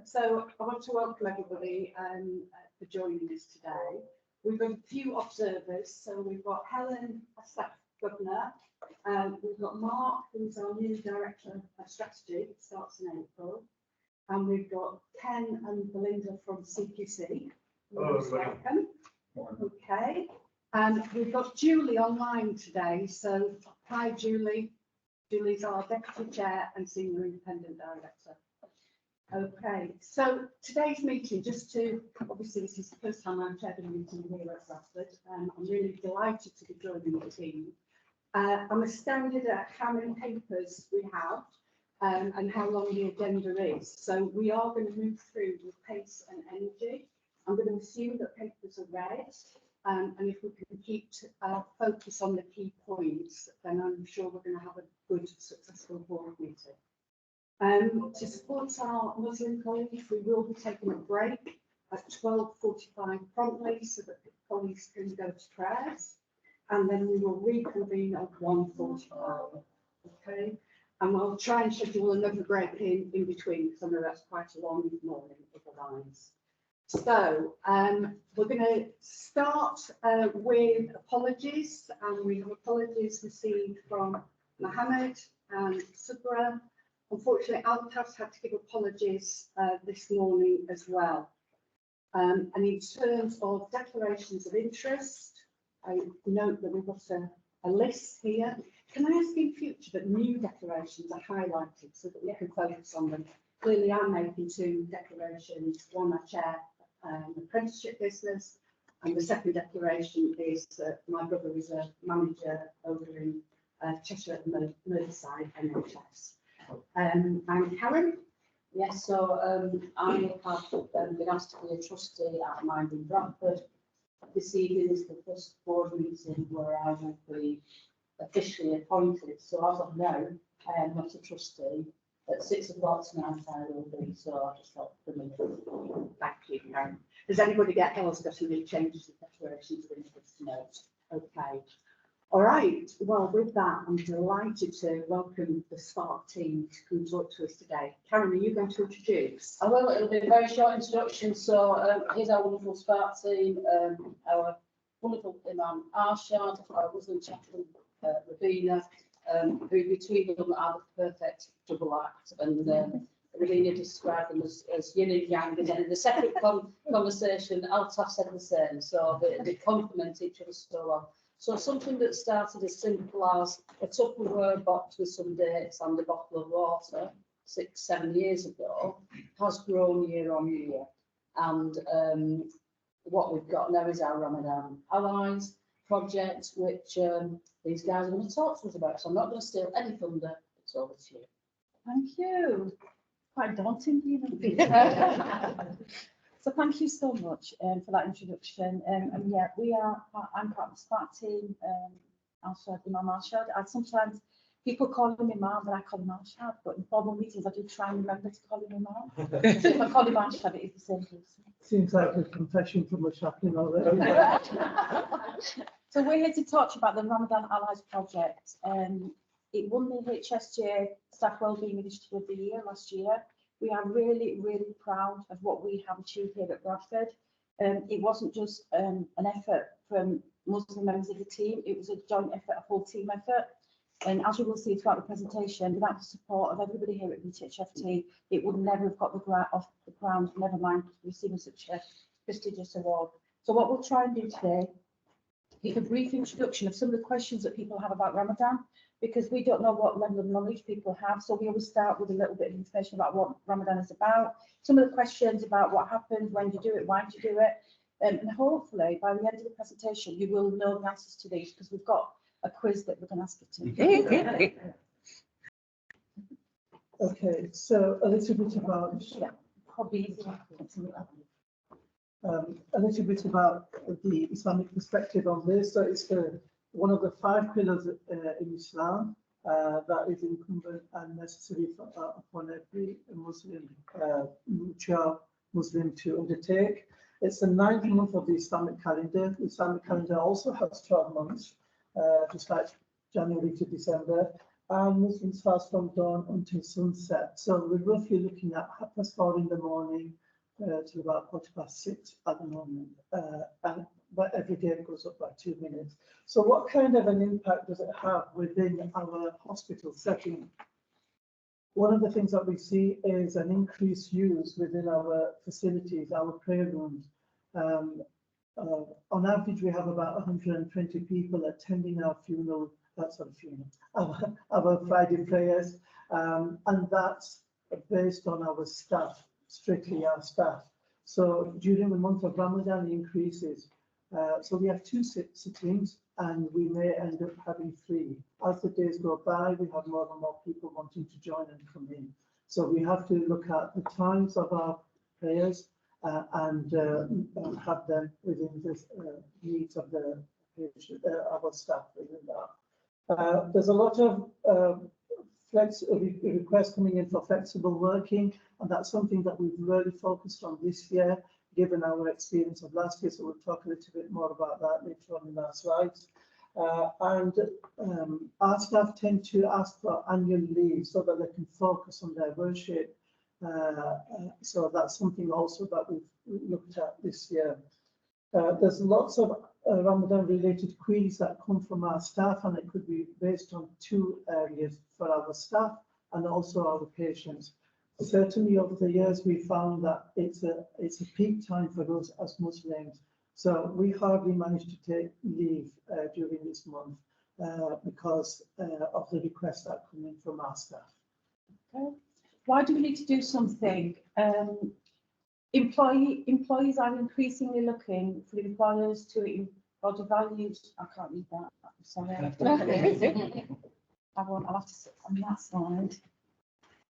So I want to welcome everybody for joining us today. We've got a few observers. So we've got Helen, a staff governor. We've got Mark, who's our new director of strategy, it starts in April. And we've got Ken and Belinda from CQC. Hello, everybody. Welcome. Okay. And we've got Julie online today. So hi, Julie. Julie's our deputy chair and senior independent director. Okay, so today's meeting, just to, obviously this is the first time I've chaired a meeting here at Bradford. I'm really delighted to be joining the team. I'm astounded at how many papers we have and how long the agenda is. So we are going to move through with pace and energy. I'm going to assume that papers are read, and if we can keep our focus on the key points, then I'm sure we're going to have a good, successful board meeting. To support our Muslim colleagues, we will be taking a break at 12:45 promptly so that the colleagues can go to prayers, and then we will reconvene at 1:45. Okay, and we'll try and schedule another break in between, because I know that's quite a long morning otherwise. So we're going to start with apologies, and we have apologies received from Mohammed and Subra. Unfortunately, Alpas had to give apologies this morning as well. And in terms of declarations of interest, I note that we've got a list here. Can I ask in future that new declarations are highlighted so that we can focus on them? Clearly, I'm making two declarations. One, I chair an apprenticeship business, and the second declaration is that my brother is a manager over in Cheshire at Merseyside NHS. And Helen? Yes, so I have been asked to be a trustee at Mind in Bradford. This evening is the first board meeting where I will be officially appointed. So as of now, I am not a trustee. At 6 o'clock tonight I will be, so I just thought for me. Thank you, Karen. Does anybody else got any changes in declarations of interest to note? Okay. All right, well, with that, I'm delighted to welcome the Spark team to come talk to us today. Karen, are you going to introduce? I will, it'll be a very short introduction. So here's our wonderful Spark team, our wonderful Imam Arshad, our Muslim chaplain, Ravina, who between them are the perfect double act. And Ravina described them as yin and yang. And in the separate conversation, Altaf said the same. So they complement each other so well. So something that started as simple as a Tupperware box with some dates and a bottle of water 6-7 years ago has grown year on year. And what we've got now is our Ramadan Allies project, which these guys are going to talk to us about. So I'm not going to steal any thunder. It's over to you. Thank you. Quite daunting, even. So thank you so much for that introduction. And yeah, I'm part of the Spark team, Imam Arshad. Sometimes people call him Imam, but I call him Arshad. But in formal meetings, I do try and remember to call him Imam. So if I call him Arshad, it is the same person. Seems like a confession from a chaplain already. So we're here to talk about the Ramadan Allies project. It won the HSJ Staff Wellbeing Initiative of the Year last year. We are really, really proud of what we have achieved here at Bradford. It wasn't just an effort from Muslim members of the team, it was a joint effort, a whole team effort. And as you will see throughout the presentation, without the support of everybody here at BTHFT, it would never have got the grant off the ground, never mind receiving such a prestigious award. So what we'll try and do today, give a brief introduction of some of the questions that people have about Ramadan, because we don't know what level of knowledge people have. So we always start with a little bit of information about what Ramadan is about, some of the questions about what happened, when do you do it, why do you do it, and hopefully by the end of the presentation you will know the answers to these, because we've got a quiz that we're going to ask you to. Okay, so a little bit about Hobbies. a little bit about the Islamic perspective on this. So it's one of the 5 pillars in Islam that is incumbent and necessary upon every Muslim, mature Muslim to undertake. It's the 9th month of the Islamic calendar. The Islamic calendar also has 12 months, just like January to December. and Muslims fast from dawn until sunset. So we're roughly looking at 4:30 in the morning till about 6:15 at the moment. But every day it goes up by 2 minutes. So what kind of an impact does it have within our hospital setting? One of the things that we see is an increased use within our facilities, our prayer rooms. On average, we have about 120 people attending our funeral, our Friday prayers, and that's based on our staff, strictly our staff. So during the month of Ramadan, it increases. So we have 2 sittings, and we may end up having 3. As the days go by, we have more and more people wanting to join and come in. So we have to look at the times of our prayers and have them within the needs of the patient, our staff within that. There's a lot of requests coming in for flexible working, and that's something that we've really focused on this year, given our experience of last year. So we'll talk a little bit more about that later on in our slides. Our staff tend to ask for annual leave so that they can focus on their worship. So that's something also that we've looked at this year. There's lots of Ramadan related queries that come from our staff, and it could be based on 2 areas for our staff and also our patients. Certainly over the years, we found that it's a peak time for us as Muslims. So we hardly manage to take leave during this month because of the requests that come in from our staff. Okay. Why do we need to do something? Employees are increasingly looking for employers to embody values. I can't read that. I'm sorry. I'll have to sit on that slide.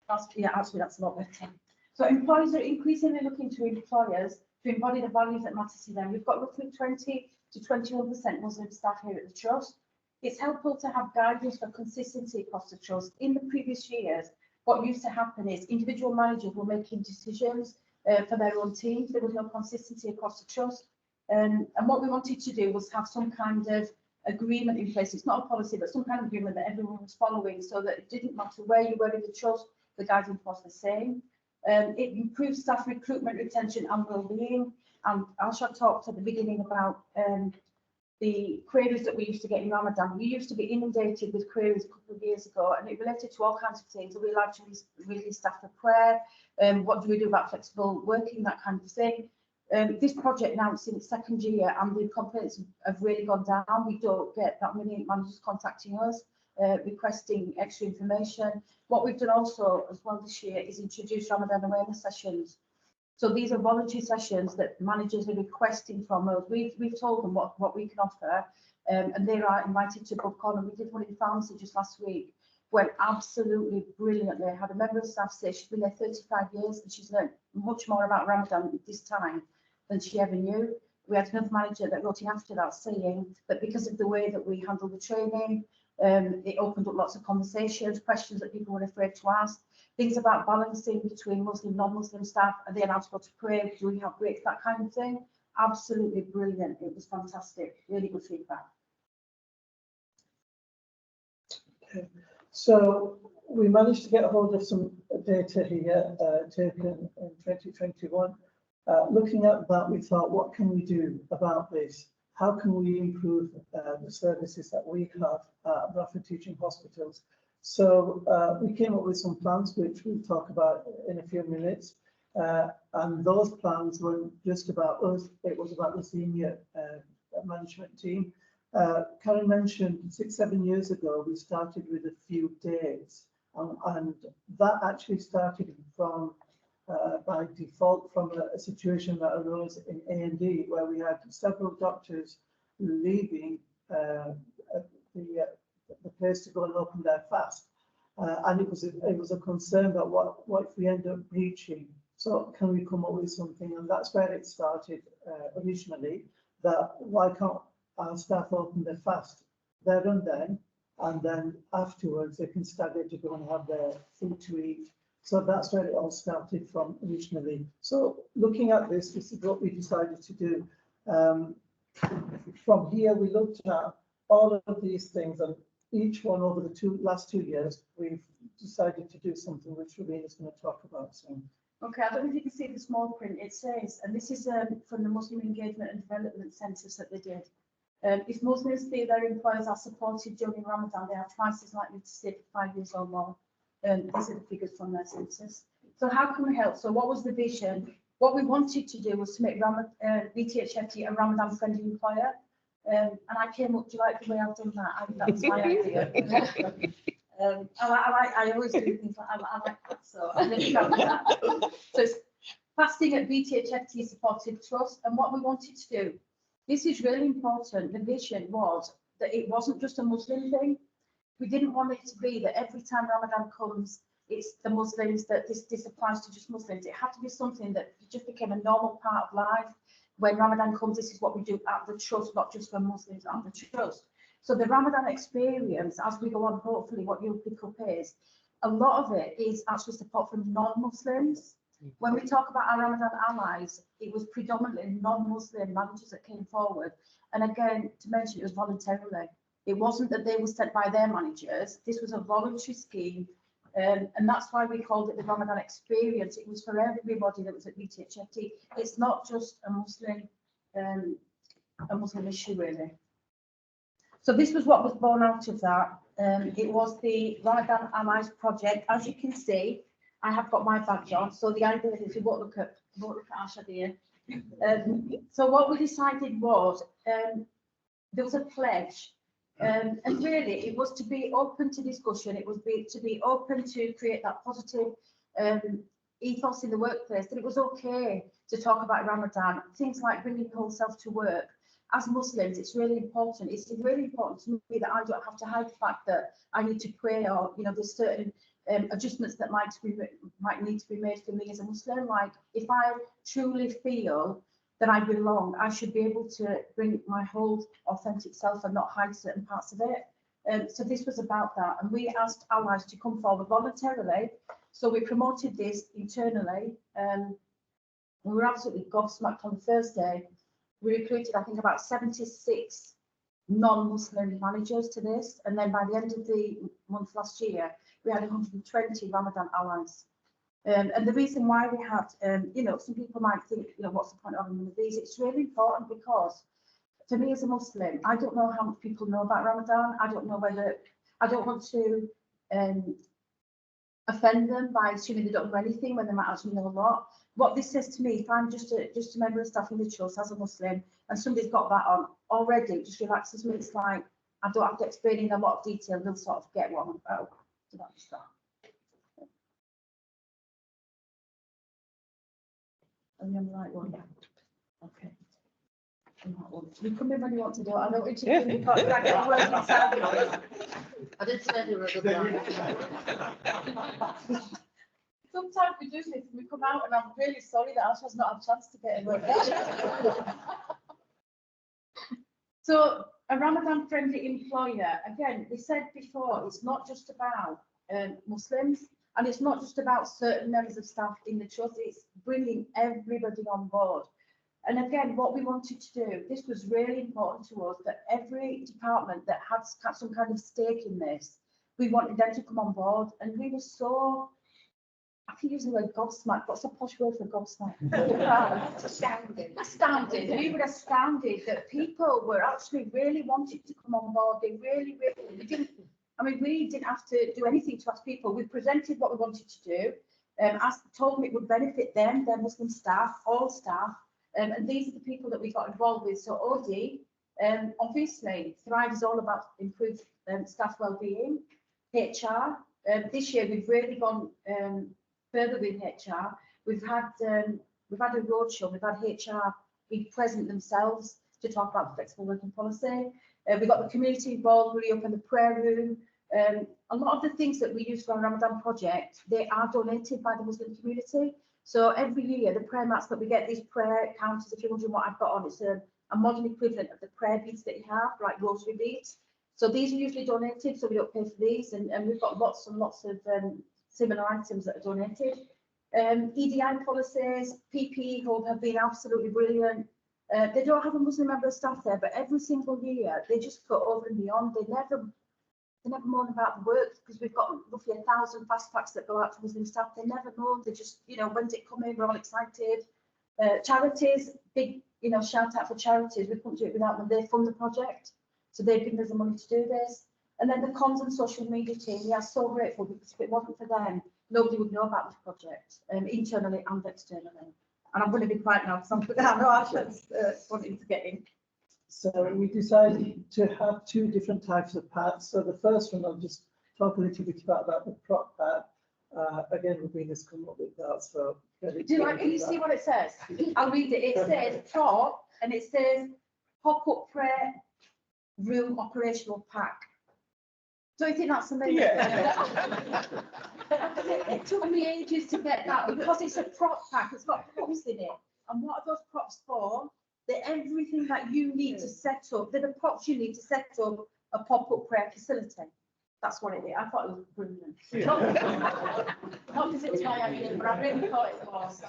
Actually, that's a lot better. So employers are increasingly looking to employers to embody the values that matter to them. We've got roughly 20 to 21% Muslim staff here at the Trust. It's helpful to have guidance for consistency across the Trust. In the previous years, what used to happen is individual managers were making decisions for their own teams. There was no consistency across the Trust. And what we wanted to do was have some kind of agreement in place. It's not a policy, but some kind of agreement that everyone was following, so that it didn't matter where you were in the Trust, the guidance was the same. It improves staff recruitment, retention and well-being. And Arsha talked at the beginning about the queries that we used to get in Ramadan. We used to be inundated with queries a couple of years ago, and it related to all kinds of things. Are we allowed to release staff for prayer? What do we do about flexible working, that kind of thing? This project now, it's in its 2nd year, and the complaints have really gone down. We don't get that many managers contacting us, requesting extra information. What we've done also as well this year is introduce Ramadan awareness sessions. So these are voluntary sessions that managers are requesting from us. We've told them what we can offer, and they are invited to book on. And we did one in pharmacy just last week. Went absolutely brilliantly. I had a member of staff say she's been there 35 years and she's learned much more about Ramadan this time than she ever knew. We had another manager that wrote in after that saying that because of the way that we handle the training, it opened up lots of conversations, questions that people were afraid to ask, things about balancing between Muslim, non-Muslim staff. Are they allowed to go to pray? Do we have breaks? That kind of thing. Absolutely brilliant. It was fantastic. Really good feedback. Okay. So we managed to get a hold of some data here taken in 2021. Looking at that, we thought, what can we do about this? How can we improve the services that we have at Bradford Teaching Hospitals? So we came up with some plans, which we'll talk about in a few minutes. And those plans weren't just about us, it was about the senior management team. Karen mentioned 6-7 years ago, we started with a few days, and that actually started from by default from a situation that arose in A&D, where we had several doctors leaving the place to go and open their fast, and it was a concern that what if we end up breaching? So can we come up with something? And that's where it started originally. That why can't our staff open their fast there and then afterwards they can stagger to go and have their food to eat. So that's where it all started from originally. So looking at this is what we decided to do. From here, we looked at all of these things, and each one over the last 2 years, we've decided to do something which Ravina's going to talk about soon. Okay, I don't know if you can see the small print. It says, and this is from the Muslim Engagement and Development Census that they did. If Muslims feel their employers are supported during Ramadan, they are twice as likely to stay for 5 years or more. These are the figures from their census. So how can we help? So what was the vision? What we wanted to do was to make BTHFT a Ramadan-friendly employer. And I came up, do you like the way I've done that? That was my idea. I always do things like I like that. So I think that. So it's fasting at BTHFT supported trust. And what we wanted to do, this is really important. The vision was that it wasn't just a Muslim thing. We didn't want it to be that every time Ramadan comes, it's the Muslims, that this applies to just Muslims. It had to be something that just became a normal part of life. When Ramadan comes, this is what we do at the trust, not just for Muslims at the trust. So the Ramadan experience, as we go on, hopefully what you'll pick up is, a lot of it is actually support from non-Muslims. When we talk about our Ramadan allies, it was predominantly non-Muslim managers that came forward. And again, to mention, it was voluntarily. It wasn't that they were sent by their managers. This was a voluntary scheme. And that's why we called it the Ramadan experience. It was for everybody that was at BTHFT. It's not just a Muslim issue, really. So this was what was born out of that. It was the Ramadan Allies project. As you can see, I have got my badge on. So the idea is you won't look at Asha here. So what we decided was there was a pledge. And really, it was to be open to discussion. It was to be open to create that positive ethos in the workplace, that it was okay to talk about Ramadan, things like bringing your whole self to work. As Muslims, it's really important. It's really important to me that I don't have to hide the fact that I need to pray, or there's certain adjustments that might need to be made for me as a Muslim. Like, if I truly feel that I belong, I should be able to bring my whole authentic self and not hide certain parts of it. So this was about that. And we asked allies to come forward voluntarily. So we promoted this internally. We were absolutely gobsmacked on Thursday. We recruited, I think, about 76 non-Muslim managers to this. And then by the end of the month last year, we had 120 Ramadan allies. And the reason why we had, some people might think, what's the point of having these? It's really important because for me as a Muslim, I don't know how much people know about Ramadan. I don't want to offend them by assuming they don't know anything when they might actually know a lot. What this says to me, if I'm just a member of staff in the trust as a Muslim and somebody's got that on already, it just relaxes me. It's like I don't have to explain in a lot of detail. They'll sort of get what I'm about. So that's that. Are we on the right one? Yeah. Okay. You come in when you want to do it. I know what you're doing. I didn't say they were a good one. Sometimes we do this and we come out and I'm really sorry that Asha's not had a chance to get in work. So a Ramadan friendly employer, again, we said before, it's not just about Muslims, and it's not just about certain members of staff in the trust, it's bringing everybody on board. And again, what we wanted to do, this was really important to us, that every department that had some kind of stake in this, we wanted them to come on board. And we were so, I think using the word gobsmacked. What's the posh word for gobsmacked? Astounded. We were astounded that people were actually really wanting to come on board. They really, we didn't have to do anything to ask people. We presented what we wanted to do, told them it would benefit them, their Muslim staff, all staff. And these are the people that we got involved with. So OD, obviously, Thrive is all about improved staff well-being. HR, this year we've really gone further with HR. We've had a roadshow. We've had HR be present themselves to talk about the flexible working policy. We've got the community involved. We opened the prayer room. A lot of the things that we use for our Ramadan project, they are donated by the Muslim community. So every year, the prayer mats that we get, these prayer counters, if you're wondering what I've got on, it's a modern equivalent of the prayer beads that you have, like rosary beads. So these are usually donated, so we don't pay for these. And we've got lots and lots of similar items that are donated. EDI policies, PPE Hub have been absolutely brilliant. They don't have a Muslim member of staff there, but every single year, they just go over and beyond. They never moan about the work because we've got roughly 1,000 fast packs that go out to Muslim staff. They never moan. They just, you know, when's it coming? We're all excited. Charities, big, you know, shout out for charities. We couldn't do it without them. They fund the project. So they've given us the money to do this. And then the comms and social media team, we are so grateful because if it wasn't for them, nobody would know about this project, internally and externally. And I'm going to be quiet now because I know Ashley's wanting to get in. So we decided to have two different types of packs. So the first one, I'll just talk a little bit about the prop pack. Again, Rubina's come up with that, so. Do you like, can you see what it says? I'll read it. It says prop and it says pop-up prayer room operational pack. Don't you think that's amazing? Yeah. It took me ages to get that because it's a prop pack. It's got props in it. And what are those props for? They're everything that you need to set up. They're the props you need to set up a pop-up prayer facility. That's what it is. I thought it was brilliant. Not because it was my idea, but I really thought it was.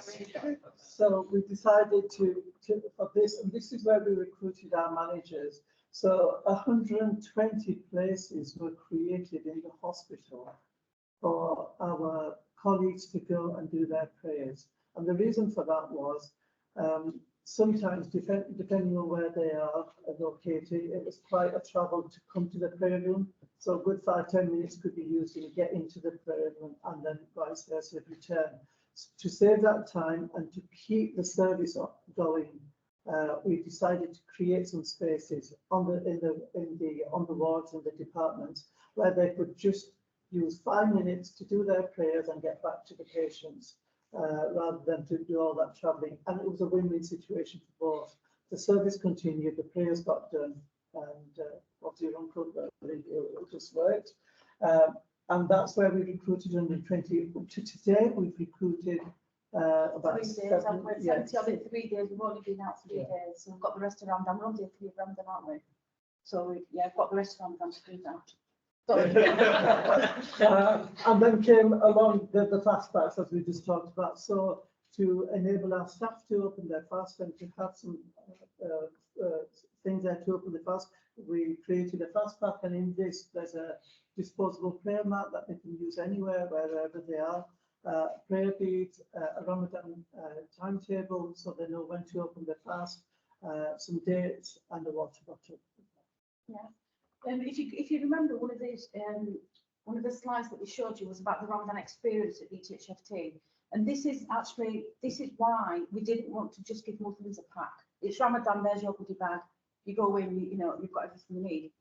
So we decided to for this, and this is where we recruited our managers. So 120 places were created in the hospital for our colleagues to go and do their prayers. And the reason for that was sometimes, depending on where they are located, it was quite a travel to come to the prayer room. So a good 5-10 minutes could be used to get into the prayer room and then vice versa return. To save that time and to keep the service going, we decided to create some spaces on the wards and the departments where they could just use 5 minutes to do their prayers and get back to the patients, rather than to do all that travelling. And it was a win-win situation for both. The service continued, the prayers got done, and what's your uncle? It just worked. And that's where we recruited 120. To today, we've recruited about 3 days. 7. I've went 70 of it 3 days. We've only been out 3 days. So we've got the rest of Ramadan. We're on day 3 of Ramadan, aren't we? So yeah, I've got the rest of Ramadan to do that. And then came along the fast packs, as we just talked about. So to enable our staff to open their fast and to have some things there to open the fast, we created a fast pack, and in this there's a disposable prayer mat that they can use anywhere, wherever they are. Prayer beads, a Ramadan timetable, so they know when to open their fast, some dates, and a water bottle. Yeah. If you remember, one of the slides that we showed you was about the Ramadan experience at BTHFT, and this is why we didn't want to just give Muslims a pack. It's Ramadan, there's your goodie bag. You go in, you know, you've got everything you need.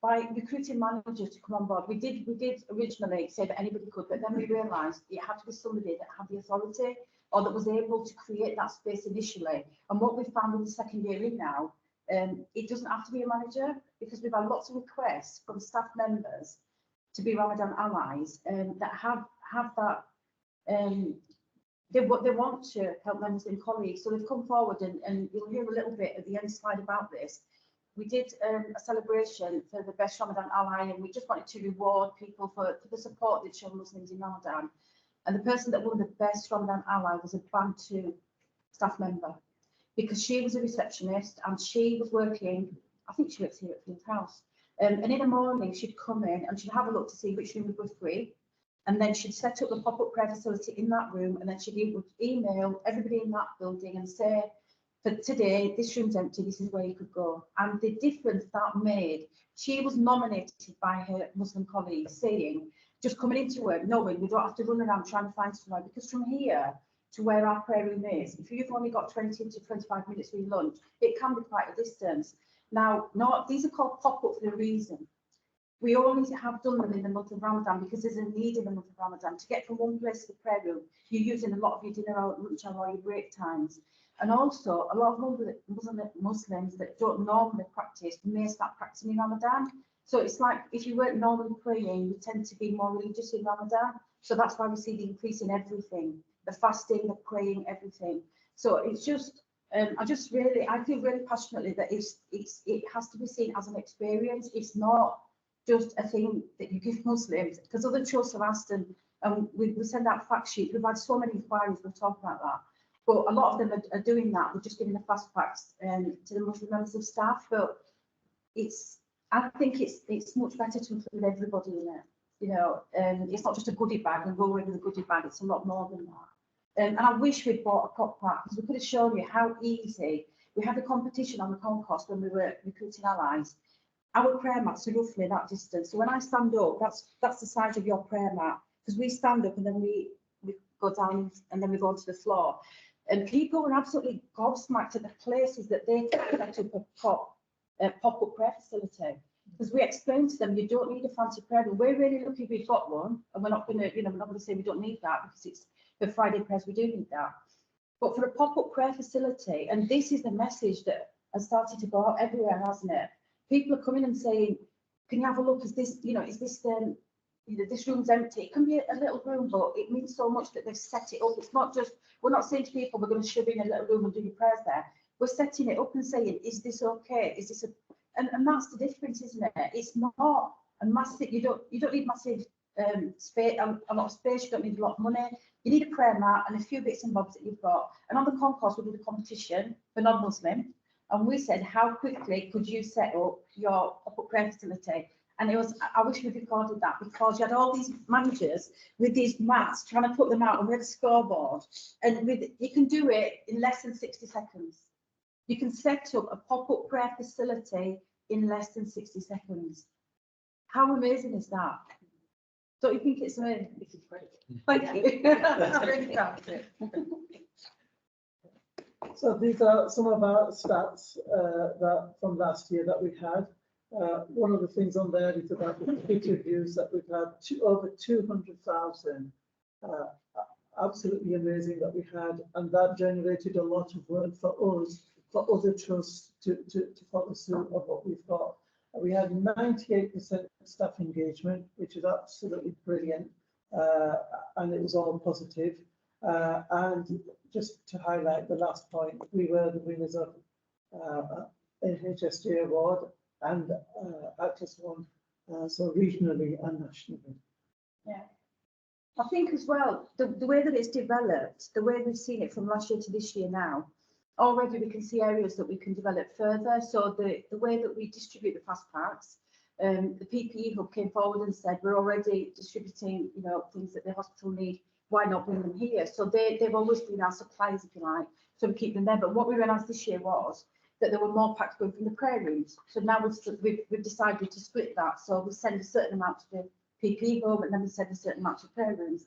By recruiting managers to come on board, we did originally say that anybody could, but then we realised it had to be somebody that had the authority or that was able to create that space initially. And what we found in the second year in now, it doesn't have to be a manager, because we've had lots of requests from staff members to be Ramadan allies that have that. They want to help their Muslim colleagues, so they've come forward, and you'll hear a little bit at the end slide about this. We did a celebration for the best Ramadan ally, and we just wanted to reward people for the support they've shown Muslims in Ramadan. And the person that won the best Ramadan ally was a Band 2 staff member, because she was a receptionist and she was working, I think she works here at Field House. And in the morning she'd come in and she'd have a look to see which rooms were free. And then she'd set up the pop-up prayer facility in that room, and then she'd email everybody in that building and say, for today, this room's empty, this is where you could go. And the difference that made, she was nominated by her Muslim colleagues, saying, just coming into work, knowing we don't have to run around trying to find somewhere, because from here to where our prayer room is, if you've only got 20 to 25 minutes for your lunch, it can be quite a distance. Now, these are called pop-up for a reason. We only have done them in the month of Ramadan because there's a need in the month of Ramadan. To get from one place to the prayer room, you're using a lot of your dinner hour, lunch hour, or your break times. And also, a lot of Muslims that don't normally practice may start practicing in Ramadan. So it's like, if you weren't normally praying, you tend to be more religious in Ramadan. So that's why we see the increase in everything, the fasting, the praying, everything. So it's just, I feel really passionately that it has to be seen as an experience. It's not just a thing that you give Muslims, because other trusts have asked, and we send out fact sheets. We've had so many inquiries, we'll talk about that. But a lot of them are doing that. We're just giving the fast packs to the Muslim members of staff. But I think it's much better to include everybody in it. You know, it's not just a goodie bag and go away with a goodie bag. It's a lot more than that. And I wish we'd bought a pop pack because we could have shown you how easy. We had a competition on the concourse when we were recruiting allies. Our prayer mats are roughly that distance. So when I stand up, that's the size of your prayer mat, because we stand up and then we go down and then we go onto the floor. And people were absolutely gobsmacked at the places that they set up a pop-up prayer facility. Because we explained to them, you don't need a fancy prayer room. We're really lucky we've got one, and we're not going to, we're not going to say we don't need that because it's for Friday prayers. We do need that. But for a pop-up prayer facility, and this is the message that has started to go out everywhere, hasn't it? People are coming and saying, "Can you have a look? Is this, is this this room's empty?" It can be a little room, but it means so much that they've set it up. It's not just, we're not saying to people, we're going to shove in a little room and do your prayers there. We're setting it up and saying, is this okay? Is this and that's the difference, isn't it? It's not a massive, you don't need massive space, a lot of space, you don't need a lot of money. You need a prayer mat and a few bits and bobs that you've got. And on the concourse, we did a competition for non-Muslim. And we said, how quickly could you set up your pop-up prayer facility? And it was, I wish we'd recorded that, because you had all these managers with these mats trying to put them out, and we had a scoreboard. And you can do it in less than 60 seconds. You can set up a pop-up prayer facility in less than 60 seconds. How amazing is that? Don't you think it's amazing? This is great. Thank you. I'm really proud of it. So these are some of our stats that from last year that we had. One of the things on there is about the Twitter views that we've had, over 200,000. Absolutely amazing that we had, and that generated a lot of work for us, for other trusts to follow suit of what we've got. We had 98% staff engagement, which is absolutely brilliant, and it was all positive. And just to highlight the last point, we were the winners of a HSJ award and Actors One, so regionally and nationally. Yeah. I think as well, the way that it's developed, the way we've seen it from last year to this year now, already we can see areas that we can develop further. So the way that we distribute the fast packs, the PPE Hub came forward and said, we're already distributing, things that the hospital need, why not bring them here? So they've always been our suppliers, if you like, so we keep them there. But what we realised this year was that there were more packs going from the prayer rooms. So now we've decided to split that. So we send a certain amount to the PPE Hub, and then we send a certain amount to prayer rooms.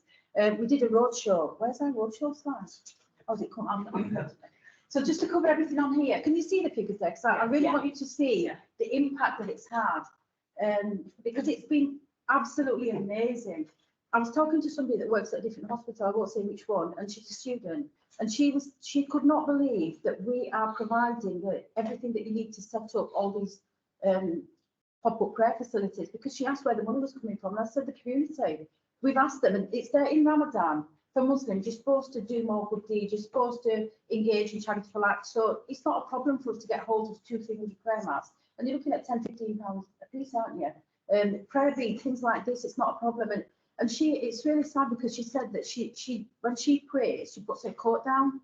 We did a roadshow. Where's our roadshow slide? Oh, it come on. So just to cover everything on here, can you see the figures there? Because I really want you to see the impact that it's had, because it's been absolutely amazing. I was talking to somebody that works at a different hospital, I won't say which one, and she's a student, and she could not believe that we are providing everything that you need to set up all these pop-up prayer facilities, because she asked where the money was coming from, and I said the community. We've asked them, and it's there in Ramadan. For Muslims, you're supposed to do more good deeds, you're supposed to engage in charitable acts, so it's not a problem for us to get hold of 200-300 prayer mats, and you're looking at £10-15 a piece, aren't you? Prayer beads, things like this, it's not a problem. And it's really sad, because she said that she when she prays, she puts her coat down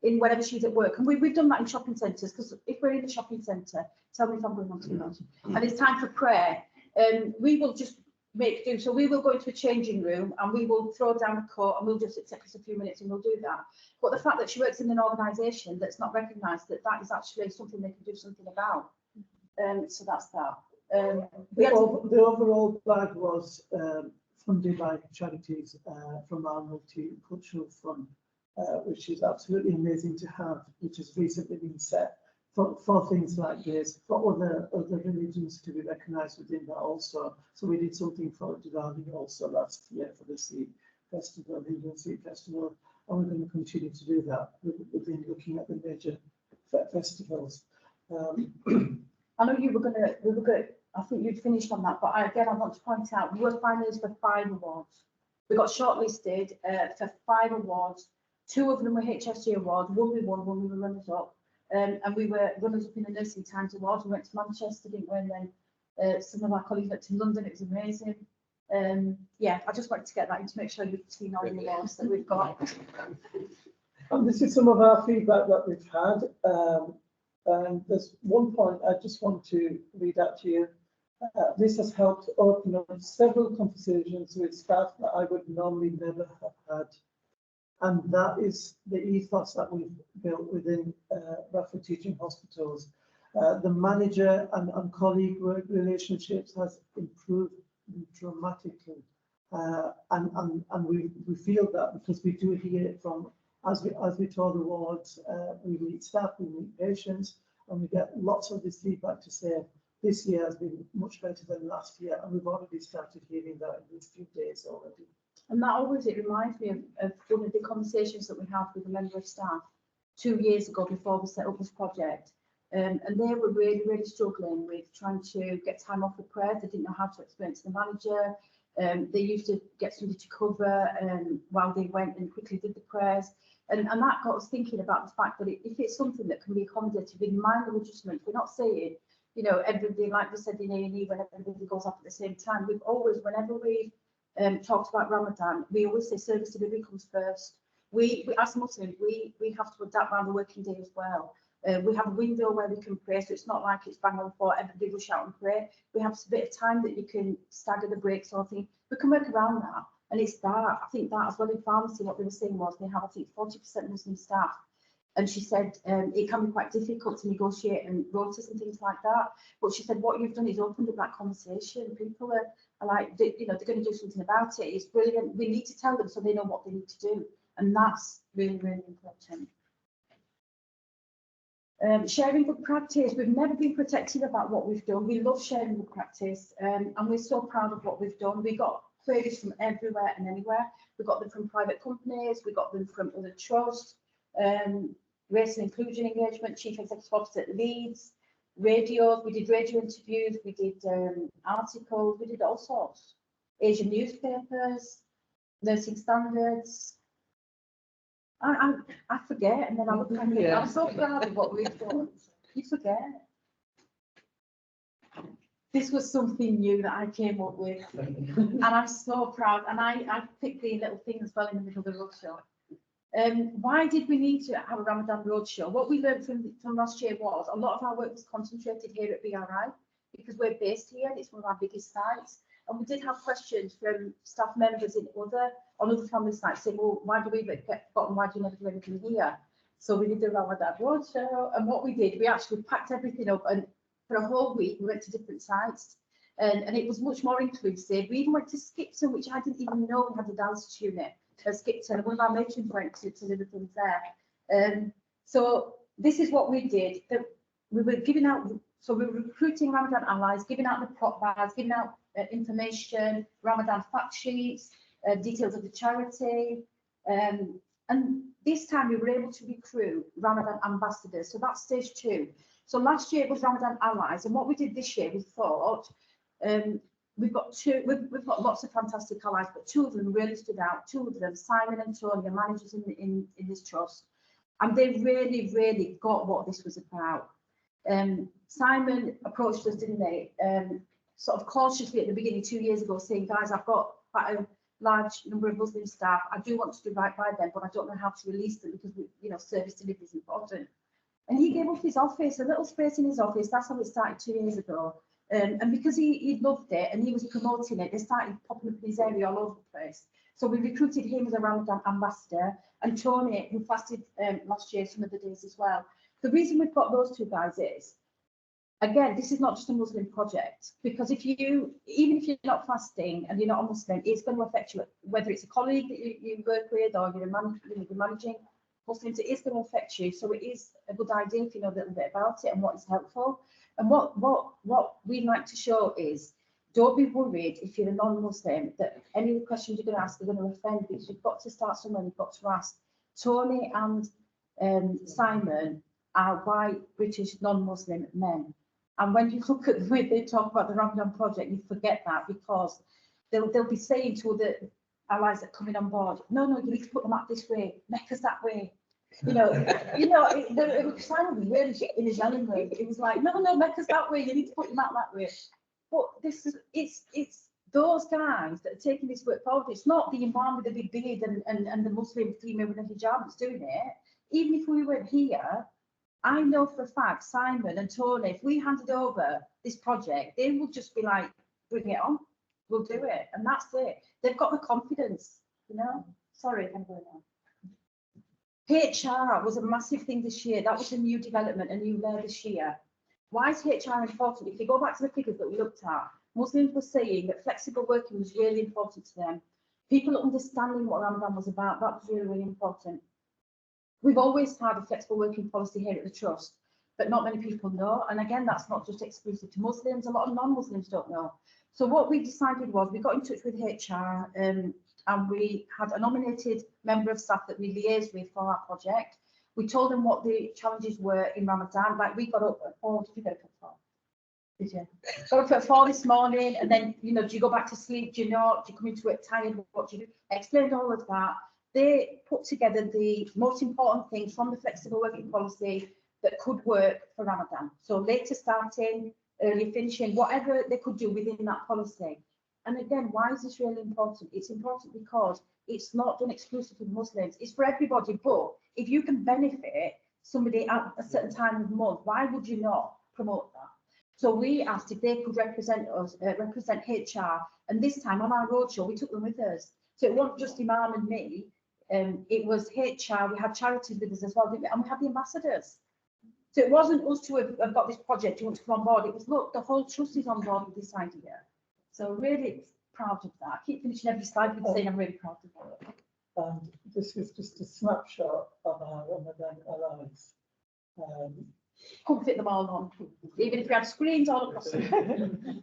in whenever she's at work, and we've done that in shopping centres, because if we're in the shopping centre, tell me if I'm going on too much, and it's time for prayer, we will just make do. So we will go into a changing room and we will throw down a coat, and we'll just, it takes us a few minutes and we'll do that. But the fact that she works in an organisation that's not recognised, that is actually something they can do something about. So that's that. The overall bag was funded by charities from our multicultural fund, which is absolutely amazing to have, which has recently been set for things like this, for other religions to be recognised within that also. So we did something for Diwali also last year for the Sikh Festival, the Indian Sikh Festival, and we're going to continue to do that within looking at the major festivals. I know we were going to, I think you'd finished on that, but I want to point out, we were finalists for 5 awards. We got shortlisted for 5 awards. 2 of them were HSG awards, one we won, one we were runners up. And we were runners up in the Nursing Times Awards. We went to Manchester, didn't we? And then some of our colleagues went to London. It was amazing. Yeah, I just wanted to get that in to make sure you've seen all the awards that we've got. And this is some of our feedback that we've had. And there's one point I just want to read out to you. This has helped open up several conversations with staff that I would normally never have had. And that is the ethos that we've built within Bradford Teaching Hospitals. The manager and colleague work relationships has improved dramatically. And we feel that because we do hear it from, as we tour the wards, we meet staff, we meet patients, and we get lots of this feedback to say, this year has been much better than last year, and we've already started hearing that in these few days already. And that always, it reminds me of one of the conversations that we had with a member of staff 2 years ago before we set up this project. And they were really, really struggling with trying to get time off of prayer. They didn't know how to explain it to the manager. They used to get somebody to cover while they went and quickly did the prayers. And that got us thinking about the fact that if it's something that can be accommodated with minor adjustments, we're not saying, you know, everybody, like we said in A&E, when everybody goes off at the same time, we've always, whenever we've talked about Ramadan, we always say service delivery comes first. We as Muslims, we have to adapt around the working day as well. We have a window where we can pray, so it's not like it's bang on for everybody rush out and pray. We have a bit of time that you can stagger the breaks or thing. We can work around that. And it's that, I think that as well in pharmacy, what they were saying was they have, I think, 40% Muslim staff. And she said it can be quite difficult to negotiate and rotas and things like that. But she said what you've done is opened up that conversation. People are like, you know, they're going to do something about it. It's brilliant. We need to tell them so they know what they need to do. And that's really, really important. Sharing good practice. We've never been protective about what we've done. We love sharing good practice, and we're so proud of what we've done. We got queries from everywhere and anywhere. We got them from private companies. We got them from other trusts. Race and inclusion engagement, chief executive officer at Leeds, radios, we did radio interviews, we did articles, we did all sorts. Asian newspapers, nursing standards. I forget, and then I look at it. I'm so proud of what we've done. You forget. This was something new that I came up with, and I'm so proud. And I picked the little thing as well in the middle of the roadshow. Why did we need to have a Ramadan roadshow? What we learned from last year was a lot of our work was concentrated here at BRI because we're based here and it's one of our biggest sites. And we did have questions from staff members on other family sites saying, well, why do we get forgotten? Why do you never do anything here? So we did the Ramadan roadshow, and what we did, we actually packed everything up, and for a whole week we went to different sites, and it was much more inclusive. We even went to Skipton, which I didn't even know we had a dialysis unit. Skipton, and one of our matrons went to deliver things there. So this is what we did. We were giving out, so we were recruiting Ramadan allies, giving out the prop bags, giving out information, Ramadan fact sheets, details of the charity. And this time we were able to recruit Ramadan ambassadors. So that's stage 2. So last year it was Ramadan allies, and what we did this year, we thought, we've got lots of fantastic allies, but 2 of them really stood out. 2 of them, Simon and Tony, are managers in this trust, and they really, really got what this was about. Simon approached us, didn't they? Sort of cautiously at the beginning 2 years ago, saying, guys, I've got quite a large number of Muslim staff. I do want to do right by them, but I don't know how to release them because service delivery is important. And he gave up his office, a little space in his office. That's how it started 2 years ago. And because he loved it and he was promoting it, they started popping up in his area all over the place. So we recruited him as a Ramadan ambassador, and Tony, who fasted last year some of the days as well. The reason we've got those 2 guys is, again, this is not just a Muslim project, because even if you're not fasting and you're not a Muslim, it's going to affect you, whether it's a colleague that you work with or you're managing Muslims, it is going to affect you. So it is a good idea if you know a little bit about it and what is helpful. And what we like to show is, don't be worried if you're a non-Muslim that any of the questions you're going to ask are going to offend, because you've got to start somewhere, you've got to ask. Tony and Simon are white British non-Muslim men. And when you look at the way they talk about the Ramadan project, you forget that, because they'll be saying to the allies that are coming on board, no, you need to put them up this way, Mecca's that way. It was Simon really in his yelling way. It was like, no, Mecca's that way, you need to put them out that way. But it's those guys that are taking this work forward. It's not the imam with the big beard and the Muslim female with a hijab that's doing it. Even if we weren't here, I know for a fact, Simon and Tony, if we handed over this project, they would just be like, bring it on, we'll do it. And that's it. They've got the confidence, you know? Sorry, I'm going on. HR was a massive thing this year. That was a new development, a new layer this year. Why is HR important? If you go back to the figures that we looked at, Muslims were saying that flexible working was really important to them. People understanding what Ramadan was about, that was really, really important. We've always had a flexible working policy here at the Trust, but not many people know. And again, that's not just exclusive to Muslims. A lot of non-Muslims don't know. So what we decided was we got in touch with HR and we had a nominated member of staff that we liaised with for our project. We told them what the challenges were in Ramadan. Like we got up at 4, did you get up at 4? Did you? Got up at 4 this morning, and then, you know, do you go back to sleep? Do you not? Do you come into it tired? What do you do? Explained all of that. They put together the most important things from the flexible working policy that could work for Ramadan. So later starting, early finishing, whatever they could do within that policy. And again, why is this really important? It's important because it's not done exclusively for Muslims. It's for everybody. But if you can benefit somebody at a certain time of the month, why would you not promote that? So we asked if they could represent us, represent HR. And this time on our roadshow, we took them with us. So it wasn't just Imam and me. It was HR. We had charities with us as well, and we had the ambassadors. So it wasn't us to have got this project, you want to come on board. It was, look, the whole trust is on board with this idea. So really proud of that. I keep finishing every slide with saying I'm really proud of it. And this is just a snapshot of our Ramadan Alliance. Couldn't fit them all on, even if we had screens all across them.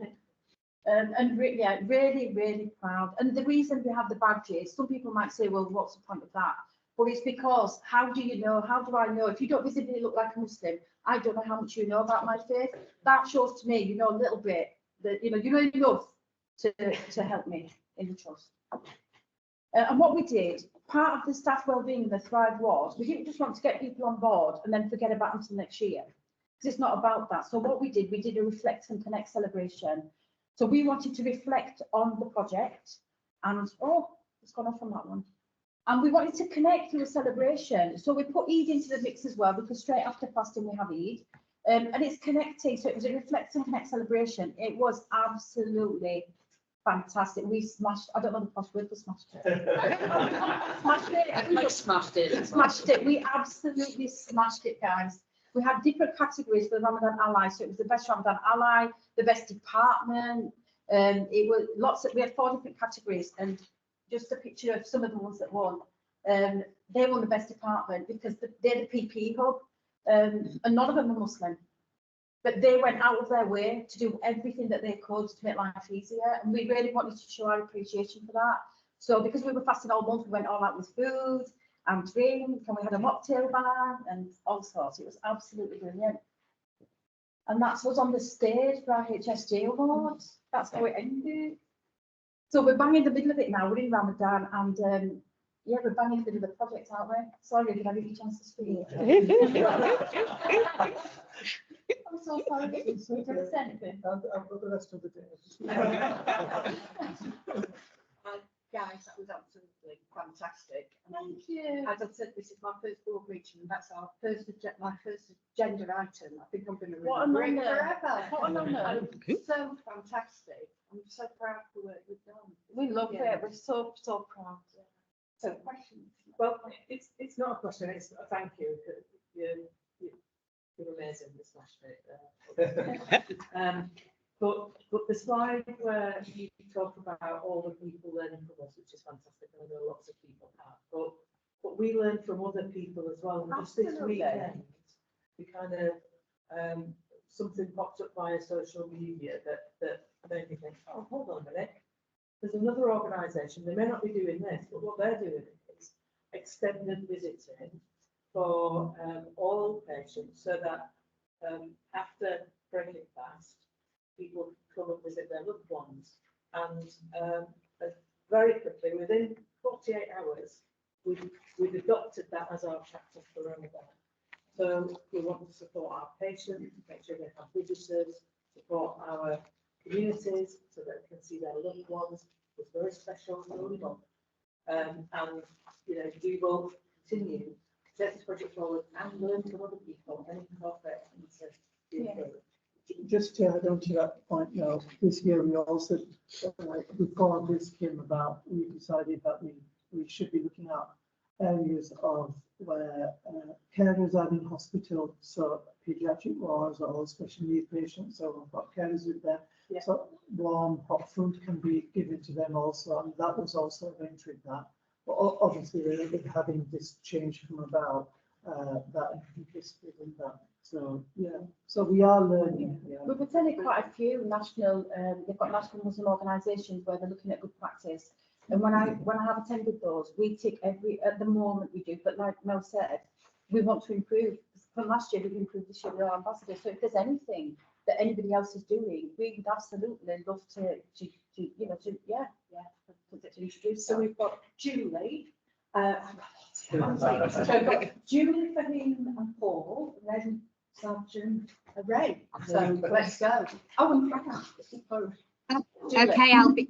Yeah, really, really proud. And the reason we have the badges, some people might say, well, what's the point of that? But it's because, how do you know, how do I know? If you don't visibly look like a Muslim, I don't know how much you know about my faith. That shows to me, you know a little bit, that you know enough to help me in the trust. And what we did, part of the staff wellbeing of the Thrive was, we didn't just want to get people on board and then forget about them until next year, because it's not about that. So what we did a Reflect and Connect celebration. So we wanted to reflect on the project and, oh, it's gone off on that one. And we wanted to connect through a celebration. So we put Eid into the mix as well, because straight after fasting we have Eid. And it's connecting, so it was a Reflect and Connect celebration. It was absolutely fantastic. We smashed, I don't know the posh word for smashed it. Smashed it. Like smashed it. Smashed it. We absolutely smashed it, guys. We had different categories for the Ramadan Ally. So it was the best Ramadan Ally, the best department. It was lots of, we had 4 different categories, and just a picture of some of the ones that won. They won the best department because they're the PPE hub, and none of them were Muslim. But they went out of their way to do everything that they could to make life easier. And we really wanted to show our appreciation for that. So because we were fasting all month, we went all out with food and drink, and we had a mocktail bar and all sorts. It was absolutely brilliant. And that's what's on the stage for our HSJ awards. That's how it ended. So we're bang in the middle of it now. We're in Ramadan, and yeah, we're bang in the middle of the project, aren't we? Sorry, did I give you a chance to speak? I'm so sorry. Did I say anything? I've got the rest of the day. Guys, that was absolutely fantastic. Thank you. As I said, this is my first board meeting, and that's our my first agenda item. I think I'm going to remember it forever. What an honour. So fantastic. I'm so proud of the work we've done. We love it. We're so proud. So questions? Well, it's not a question, it's a thank you. You're amazing, you smashed it. But the slide where you talk about all the people learning from us, which is fantastic, and I know lots of people have, but we learn from other people as well. And just this Absolutely. weekend, we kind of something popped up via social media that made me think, oh, hold on a minute. There's another organisation, they may not be doing this, but what they're doing is extended visiting for all patients, so that after breaking fast, people come and visit their loved ones. And very quickly, within 48 hours, we've adopted that as our chapter for Ramadan. So we want to support our patients, make sure they have visitors, support our communities so that they can see their loved ones. It's very special. And you know, we will continue take this project forward and learn from other people and incorporate into the Yeah. approach. Just to add on to that point, now, this year we also, before this came about, we decided that we should be looking at areas of where carers are in hospital, so paediatric wards or special needs patients, so we've got carers with them. Yeah. So warm, hot food can be given to them also, and that was also arranged with that. But obviously, with having this change come about, that implicitly in that. So, yeah, so we are learning. Yeah. We've attended quite a few national, they've got national Muslim organisations where they're looking at good practice. And when I have attended those, we take at the moment we do, but like Mel said, we want to improve. From last year, we've improved this year with our ambassadors. So if there's anything that anybody else is doing, we would absolutely love to introduce. So we've got Julie, Julie, Fahim and Paul, and then Sergeant Ray. So let's go. Oh, and Frank. Okay, I'll be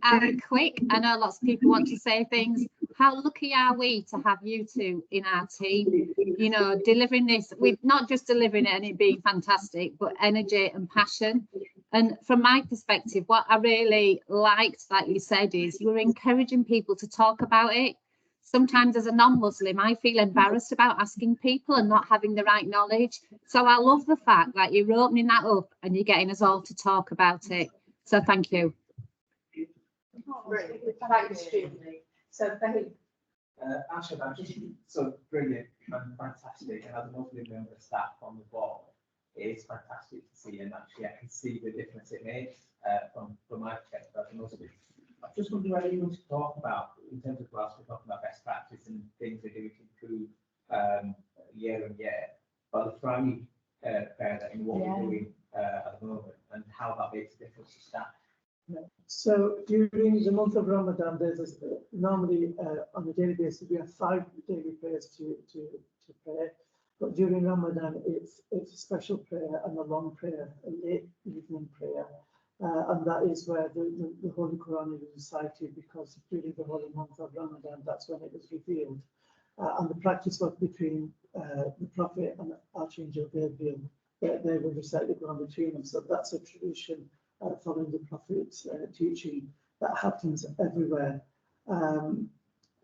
quick. I know lots of people want to say things. How lucky are we to have you two in our team? You know, delivering this, we're not just delivering it and it being fantastic, but energy and passion. And from my perspective, what I really liked, like you said, is you were encouraging people to talk about it. Sometimes as a non-Muslim, I feel embarrassed about asking people and not having the right knowledge. So I love the fact that you're opening that up and you're getting us all to talk about it. So thank you. Thanks, Julie. So Fahim. Asha, I'm just so brilliant and fantastic, and as a Muslim member of staff on the board, it's fantastic to see, and actually I can see the difference it makes from my perspective as a Muslim. I just wonder whether you want to talk about, in terms of class, we're talking about best practice and things we're doing to improve year on year, but the Friday fair and what we're doing at the moment and how that makes a difference to staff. So during the month of Ramadan, there's normally on a daily basis we have 5 daily prayers to pray. But during Ramadan, it's a special prayer and a long prayer, a late evening prayer, and that is where the Holy Quran is recited, because during the holy month of Ramadan, that's when it was revealed. And the practice was between the Prophet and Archangel Gabriel. They would recite the Quran between them. So that's a tradition following the Prophet's teaching that happens everywhere.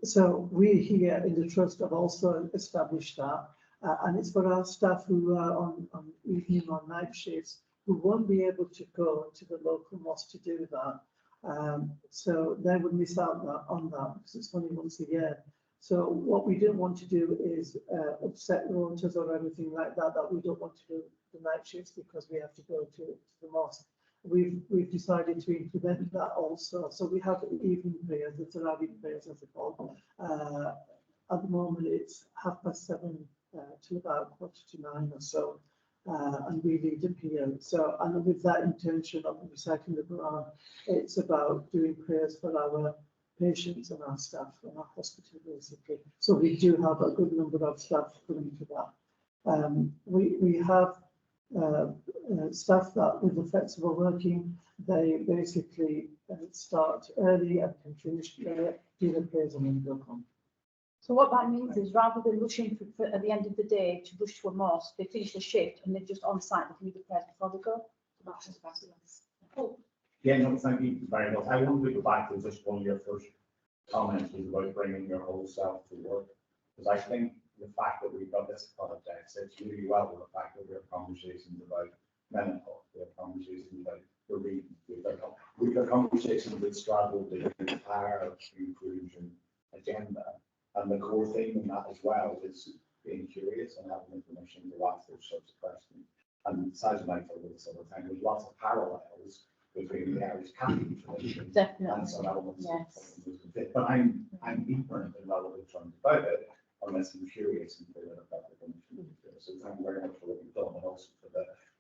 So we here in the Trust have also established that, and it's for our staff who are on evening or night shifts who won't be able to go to the local mosque to do that. So they would miss out on that because it's only once a year. So what we don't want to do is upset rotas or anything like that, that we don't want to do the night shifts because we have to go to the mosque. We've decided to implement that also. So we have evening prayers, the Tarawih prayers as they're called. At the moment it's 7:30 to about 8:45 or so, and we lead a prayer. So, and with that intention of reciting the Quran, it's about doing prayers for our patients and our staff in our hospital basically. So we do have a good number of staff coming to that. We have staff that with the flexible working, they basically start early and can finish do the prayers and then go home. So what that means is rather than rushing at the end of the day to rush to a mosque, they finish the shift and they're just on site and do the prayers before they go. Yeah, no, thank you very much. I want to go back to just one of your first comments was about bringing your whole self to work. Because I think the fact that we've got this project sits really well with the fact that we have conversations about menopause, we have conversations about bereavement, we've got conversations that straddle the entire inclusion agenda. And the core theme in that as well is being curious and having information to ask those sorts of questions. And Saj and I talk about this all the time, there's lots of parallels between the Irish Catholic tradition and some elements of it. But I'm ignorant and relevant about it unless I'm curious and figure out the information. So thank you very much for what you've done and also for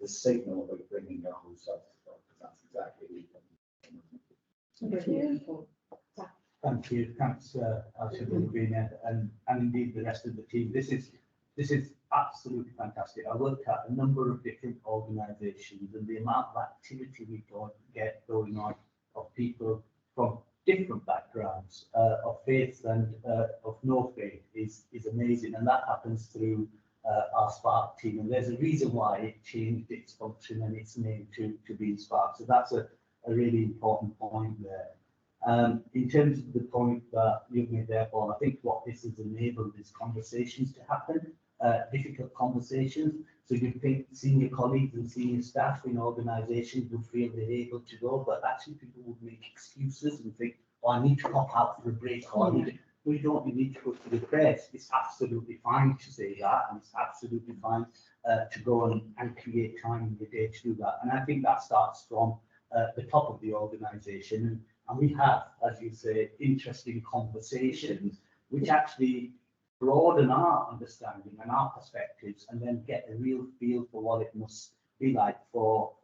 the signal about bringing your whole self to God, because that's exactly what Thank you. Thank you. Thanks, Alcina, and indeed the rest of the team. This is absolutely fantastic. I looked at a number of different organisations and the amount of activity we get going on of people from different backgrounds of faith and of no faith is amazing, and that happens through our Spark team. And there's a reason why it changed its function and its name to be Spark. So that's a really important point there. In terms of the point that you've made there, Paul, I think what this has enabled is conversations to happen, difficult conversations. So you think senior colleagues and senior staff in organisations would feel they're able to go, but actually people would make excuses and think, oh, I need to pop out for a break, or I need to, well, you don't, you need to go to the press. It's absolutely fine to say that, and it's absolutely fine to go and create time in your day to do that. And I think that starts from the top of the organisation. And we have, as you say, interesting conversations, which actually broaden our understanding and our perspectives, and then get a real feel for what it must be like for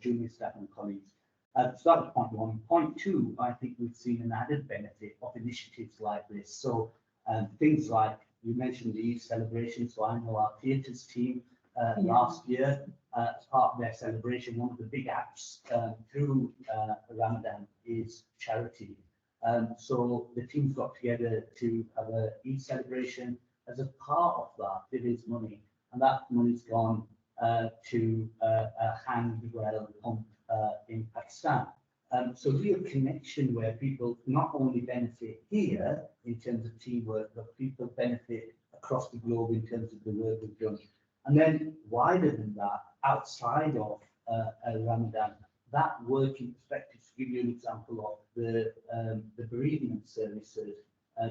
junior staff and colleagues. So that was point one. Point two, I think we've seen an added benefit of initiatives like this. So things like, you mentioned the Eid celebration, so I know our theatres team last year, as part of their celebration, one of the big apps through Ramadan is charity. So the teams got together to have a Eid celebration. As a part of that, there is money, and that money's gone to a hand well pump in Pakistan. So real connection where people not only benefit here in terms of teamwork, but people benefit across the globe in terms of the work we've done. And then wider than that, outside of Ramadan, that working perspective, to give you an example of the bereavement services,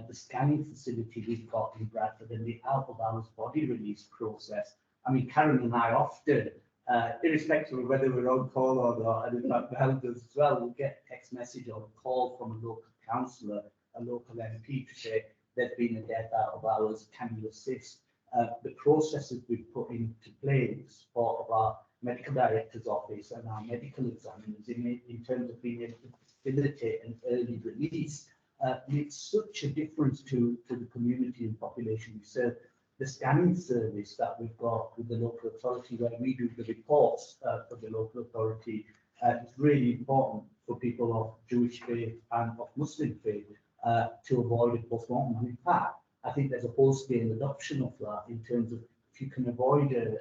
the scanning facility we've got in Bradford, and the out of hours body release process. I mean, Karen and I often, irrespective of whether we're on call or not, and in fact Mel does as well, we'll get a text message or a call from a local councillor, a local MP to say there's been a death out of hours, can you assist? The processes we've put into place for our medical director's office and our medical examiners in terms of being able to facilitate an early release makes such a difference to the community and population we serve. The scanning service that we've got with the local authority, where we do the reports for the local authority, is really important for people of Jewish faith and of Muslim faith to avoid a postmortem. And in fact, I think there's a whole-scale adoption of that in terms of if you can avoid an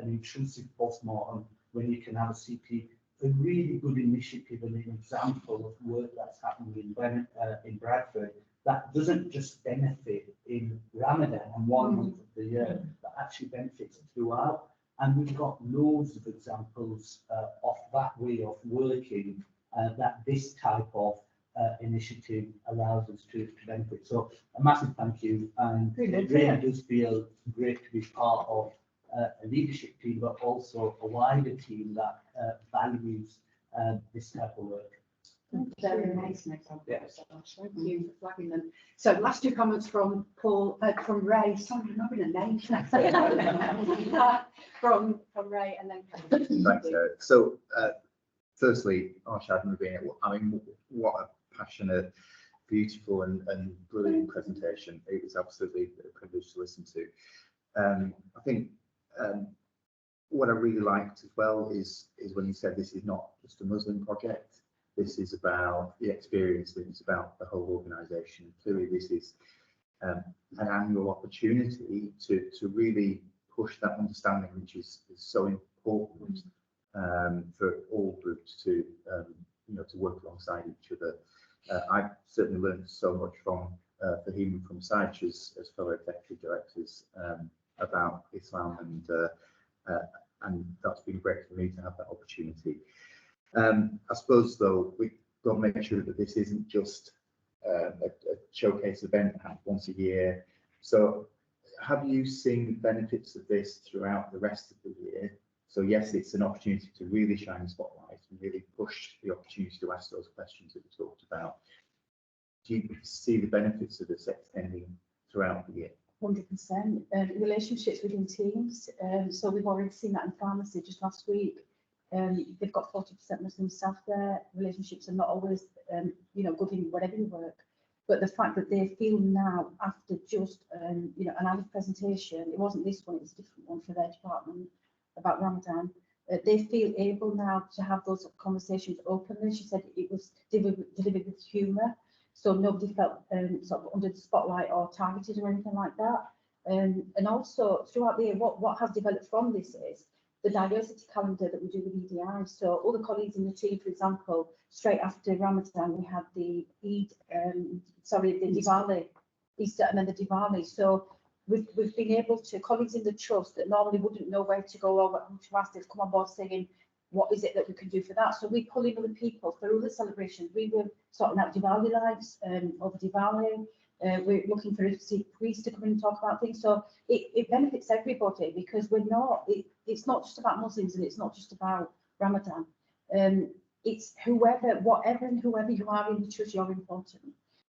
intrusive postmortem when you can have a CP, a really good initiative and an example of work that's happening in Bradford that doesn't just benefit in Ramadan and 1 month of the year, but actually benefits throughout. And we've got loads of examples of that way of working that this type of initiative allows us to benefit. So a massive thank you, and it really does feel great to be part of a leadership team, but also a wider team that values this type of work. Very nice example. Thank you for flagging them. So last two comments from Paul, from Ray. Sorry, I'm not going to name from Ray, and then Thanks, Eric. So firstly, Arshad and Rabina, I mean, what a passionate, beautiful and brilliant presentation. It was absolutely a privilege to listen to. I think what I really liked as well is when you said this is not just a Muslim project. This is about the experience, it's about the whole organisation. Clearly, this is an annual opportunity to really push that understanding, which is so important for all groups to to work alongside each other. I've certainly learned so much from Fahim and from Sajid as fellow executive directors about Islam, and that's been great for me to have that opportunity. I suppose though we've got to make sure that this isn't just a showcase event that happens once a year. So have you seen the benefits of this throughout the rest of the year? So yes, it's an opportunity to really shine the spotlight and really push the opportunity to ask those questions that we talked about. Do you see the benefits of this extending throughout the year? 100%. Relationships within teams. So we've already seen that in pharmacy just last week. They've got 40% Muslim staff there. Relationships are not always, good in whatever you work. But the fact that they feel now, after just, an hour's presentation, it wasn't this one, it was a different one for their department about Ramadan. They feel able now to have those conversations openly. She said it was delivered with humour. so nobody felt sort of under the spotlight or targeted or anything like that. And also throughout the year, what has developed from this is the diversity calendar that we do with EDI. So all the colleagues in the team, for example, straight after Ramadan, we had the the Diwali, Easter, and then the Diwali. So we've been able to, colleagues in the trust that normally wouldn't know where to go or who to ask, they've come on board saying, what is it that we can do for that? So we pull in other people for other celebrations. We were sorting out Diwali lives over Diwali. We're looking for a priest to come in and talk about things. So it benefits everybody, because we're not, it's not just about Muslims and it's not just about Ramadan. It's whoever, whatever and whoever you are in the church, you're important.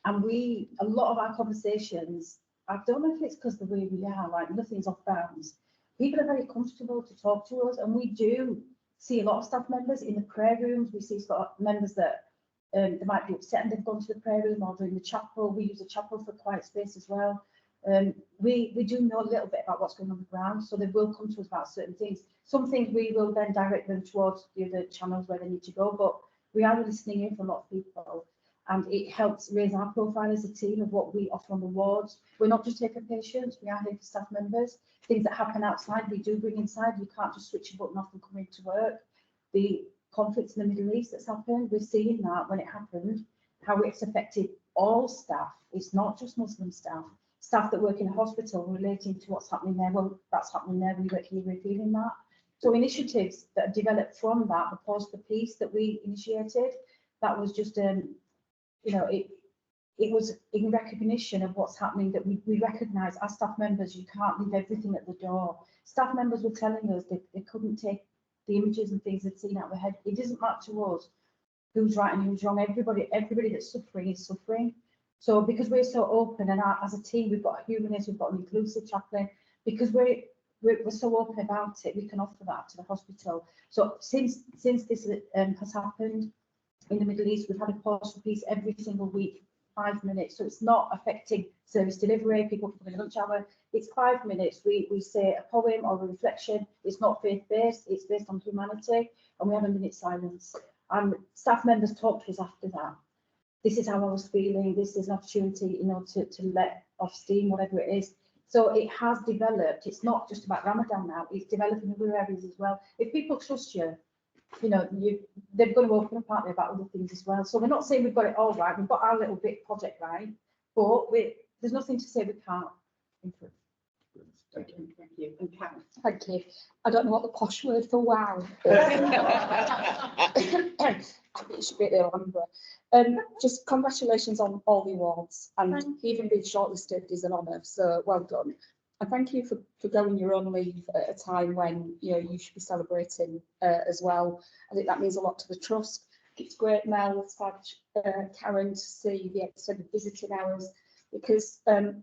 And a lot of our conversations, I don't know if it's because the way we are, like nothing's off bounds. People are very comfortable to talk to us, and we do see a lot of staff members in the prayer rooms. We see sort of members that they might be upset and they've gone to the prayer room, or in the chapel. We use a chapel for quiet space as well. We do know a little bit about what's going on the ground, so they will come to us about certain things. Some things we will then direct them towards the other channels where they need to go, but we are listening in for a lot of people, and it helps raise our profile as a team of what we offer on the wards. We're not just here for patients, we are here for staff members. Things that happen outside, we do bring inside. You can't just switch a button off and come into work. The conflicts in the Middle East that's happened, we're seeing that when it happened, how it's affected all staff. It's not just Muslim staff. Staff that work in a hospital relating to what's happening there. Well, that's happening there. We work here, we're feeling that. So initiatives that are developed from that, the Pause for Peace that we initiated, that was just, you know, it was in recognition of what's happening, that we recognise as staff members, you can't leave everything at the door. Staff members were telling us they couldn't take the images and things they'd seen out of their head. It doesn't matter to us who's right and who's wrong. Everybody that's suffering is suffering. So because we're so open, and as a team, we've got a humanist, we've got an inclusive chaplain, because we're so open about it, we can offer that to the hospital. So since this has happened in the Middle East, we've had a Pause for Peace every single week, 5 minutes. So it's not affecting service delivery, people coming in lunch hour. It's 5 minutes. We say a poem or a reflection. It's not faith-based, it's based on humanity, and we have a minute silence. And staff members talk to us after that. This is how I was feeling. This is an opportunity, you know, to let off steam, whatever it is. So it has developed. It's not just about Ramadan now. It's developing in other areas as well. If people trust you, you know, they're going to open up, aren't they, about other things as well. So we're not saying we've got it all right. We've got our little bit project right, but there's nothing to say we can't improve. Thank you. And Karen. Thank you. I don't know what the posh word for wow is. It should be at the Alhambra. Just congratulations on all the awards, and even being shortlisted is an honour, so well done. And thank you for going your own leave at a time when, you know, you should be celebrating as well. I think that means a lot to the trust. It's great, Mel, Karen, to see the extended visiting hours, because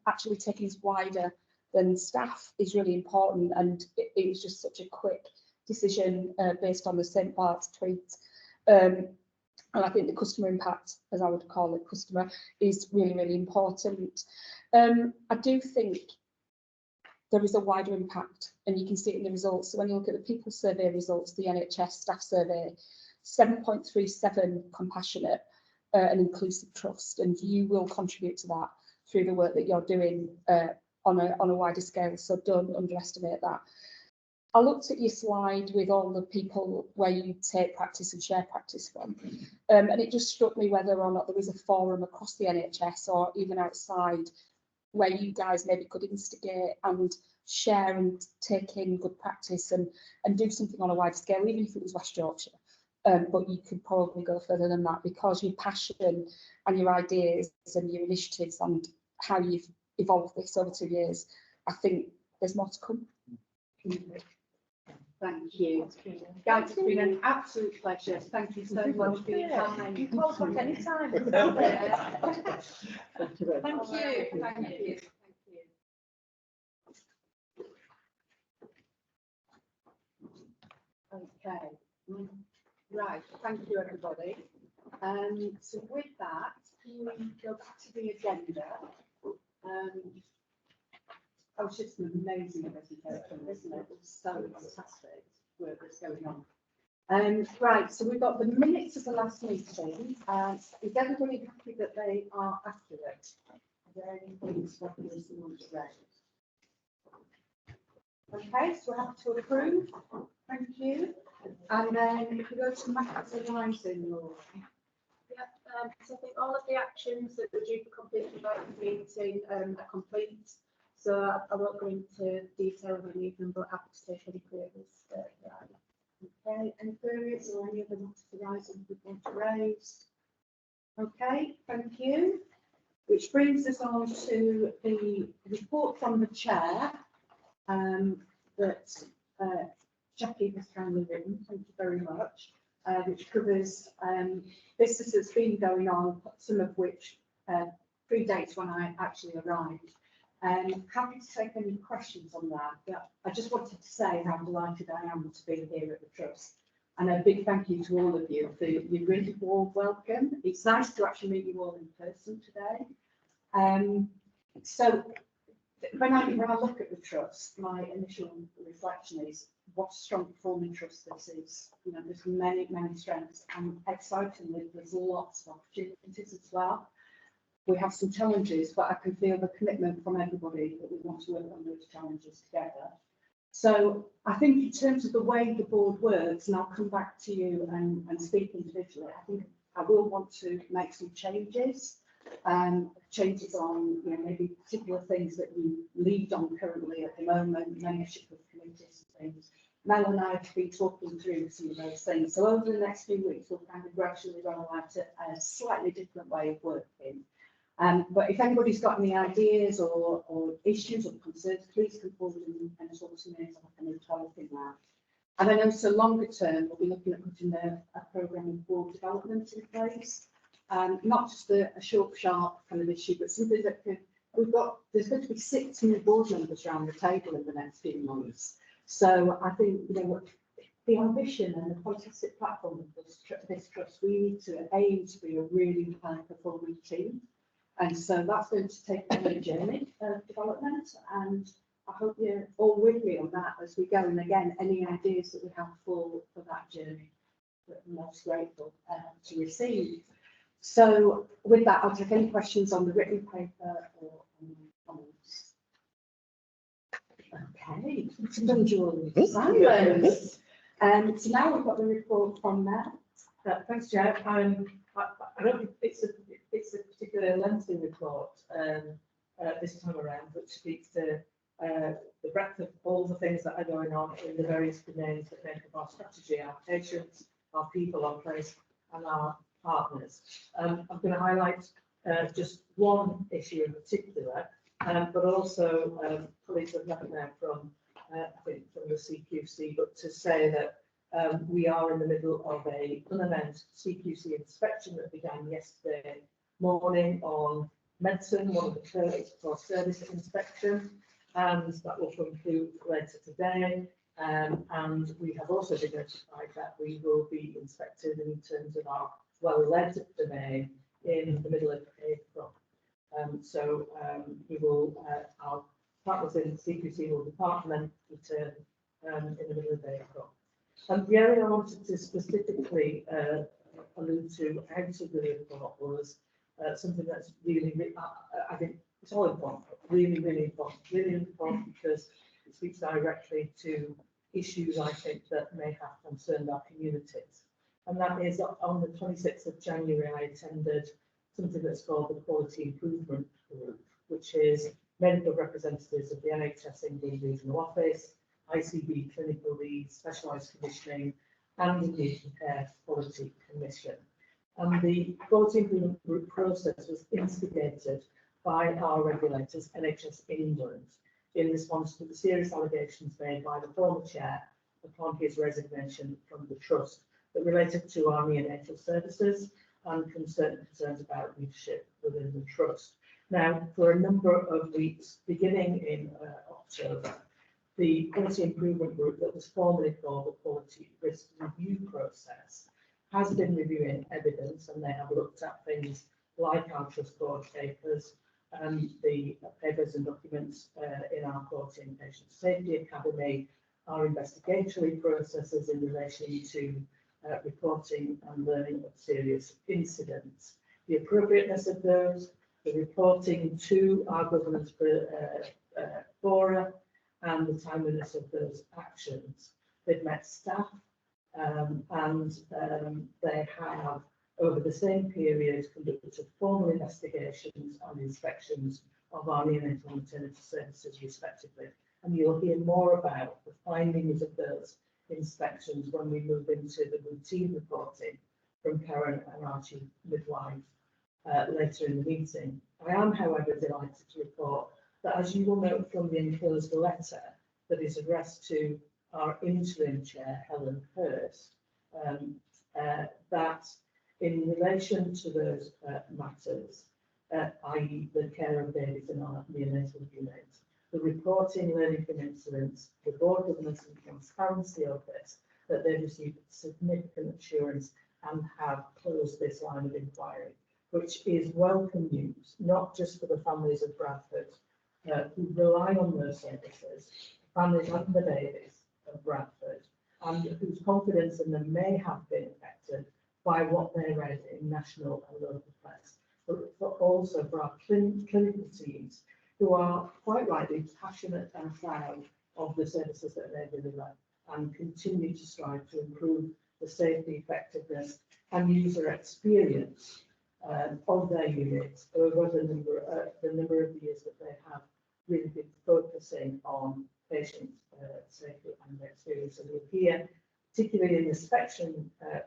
actually taking this wider than staff is really important, and it was just such a quick decision based on the St. Bart's tweet. And I think the customer impact, as I would call it, customer, is really, really important. I do think there is a wider impact, and you can see it in the results. So when you look at the people survey results, the NHS staff survey, 7.37 compassionate and inclusive trust, and you will contribute to that through the work that you're doing on a wider scale, so don't underestimate that. I looked at your slide with all the people where you take practice and share practice from, and it just struck me whether or not there was a forum across the NHS or even outside where you guys maybe could instigate and share and take in good practice and do something on a wider scale, even if it was West Yorkshire. But you could probably go further than that, because your passion and your ideas and your initiatives and how you've evolved this over 2 years, I think there's more to come. Thank you. Guys, it's been an absolute pleasure. Thank you so much for your time. You call us back any time. Thank you very much. Thank you. Thank you. Okay. Right. Thank you, everybody. So with that, can we go back to the agenda? Oh, it's just an amazing presentation, isn't it? It's so fantastic work that's going on. Right, so we've got the minutes of the last meeting. Is everybody happy that they are accurate? Are there any things that you want to raise? Okay, so we have to approve. Thank you. And then if we go to matters arising, Laura. So I think all of the actions that were due for completion by the meeting are complete. So I won't go into detail of any of them, but happy to take any queries. Okay, any queries or any other matters arising we want to raise? Okay, thank you. Which brings us on to the report from the chair that Jackie has kindly written. Thank you very much. Which covers business that's been going on, some of which predates when I actually arrived. Happy to take any questions on that, but I just wanted to say how delighted I am to be here at the Trust. And a big thank you to all of you for your really warm welcome. It's nice to actually meet you all in person today. So when I look at the Trust, my initial reflection is what a strong performing trust this is. You know, there's many strengths, and excitingly, there's lots of opportunities as well. We have some challenges, but I can feel the commitment from everybody that we want to work on those challenges together. So I think in terms of the way the board works, and I'll come back to you and speak individually, I think I will want to make some changes. Changes on, you know, maybe particular things that you lead on currently at the moment, membership of committees and things. Mel and I have been talking through some of those things. So over the next few weeks, we'll kind of gradually roll out a slightly different way of working. But if anybody's got any ideas or issues or concerns, please come forward and talk to me so I can talk in that. And then also longer term, we'll be looking at putting a programme of board development in place. Not just a short, sharp kind of issue, but something that there's going to be 6 new board members around the table in the next few months. So I think, you know, the ambition and the fantastic platform of this trust, we need to aim to be a really high performing team. And so that's going to take a journey of development, and I hope you're all with me on that as we go. And again, any ideas that we have for that journey, that I'm most grateful to receive. So with that, I'll take any questions on the written paper or on comments. Okay, silence. So now we've got the report from Matt. Thanks, Jeff. I don't think it's a particularly lengthy report this time around, which speaks to the breadth of all the things that are going on in the various domains that make up our strategy, our patients, our people, our place, and our partners. I'm going to highlight just one issue in particular, but also colleagues have left now from I think from the CQC, but to say that we are in the middle of an unannounced CQC inspection that began yesterday morning on medicine, one of the first for service inspection, and that will conclude later today. And we have also been notified that we will be inspected in terms of our well-led domain in the middle of April. So we will, our partners in CQC will depart and then return in the middle of April. And the area I wanted to specifically allude to out of the report was something that's really, I think it's all important, really important because it speaks directly to issues I think that may have concerned our communities. And that is on the 26th of January, I attended something that's called the Quality Improvement Group, which is medical representatives of the NHS England Regional Office, ICB clinical leads, specialised commissioning, and indeed the Care Quality Commission. And the Quality Improvement Group process was instigated by our regulators, NHS England, in response to the serious allegations made by the former chair upon his resignation from the trust that related to our neonatal services and concerns about leadership within the trust. Now, for a number of weeks, beginning in October, the Quality Improvement Group that was formerly called the Quality Risk Review Process has been reviewing evidence, and they have looked at things like our trust board papers, the papers and documents in our Quality and Patient Safety Academy, our investigatory processes in relation to reporting and learning of serious incidents. The appropriateness of those, the reporting to our governance fora, and the timeliness of those actions. They've met staff and they have, over the same period, conducted formal investigations and inspections of our neonatal and maternity services respectively. And you'll hear more about the findings of those inspections when we move into the routine reporting from Karen and our chief midwife later in the meeting. I am, however, delighted to report that, as you will note from the enclosed letter that is addressed to our interim chair, Helen Hurst, that in relation to those matters, i.e. the care of babies in our neonatal unit, the reporting, learning from incidents, the board governance and transparency of this, that they've received significant assurance and have closed this line of inquiry, which is welcome news, not just for the families of Bradford who rely on those services, families and the babies of Bradford, and whose confidence in them may have been affected by what they read in national and local press, but also for our clinical teams who are quite rightly passionate and proud of the services that they deliver and continue to strive to improve the safety, effectiveness and user experience of their units over the number of years that they have really been focusing on patient safety and experience. And we'll hear, particularly in the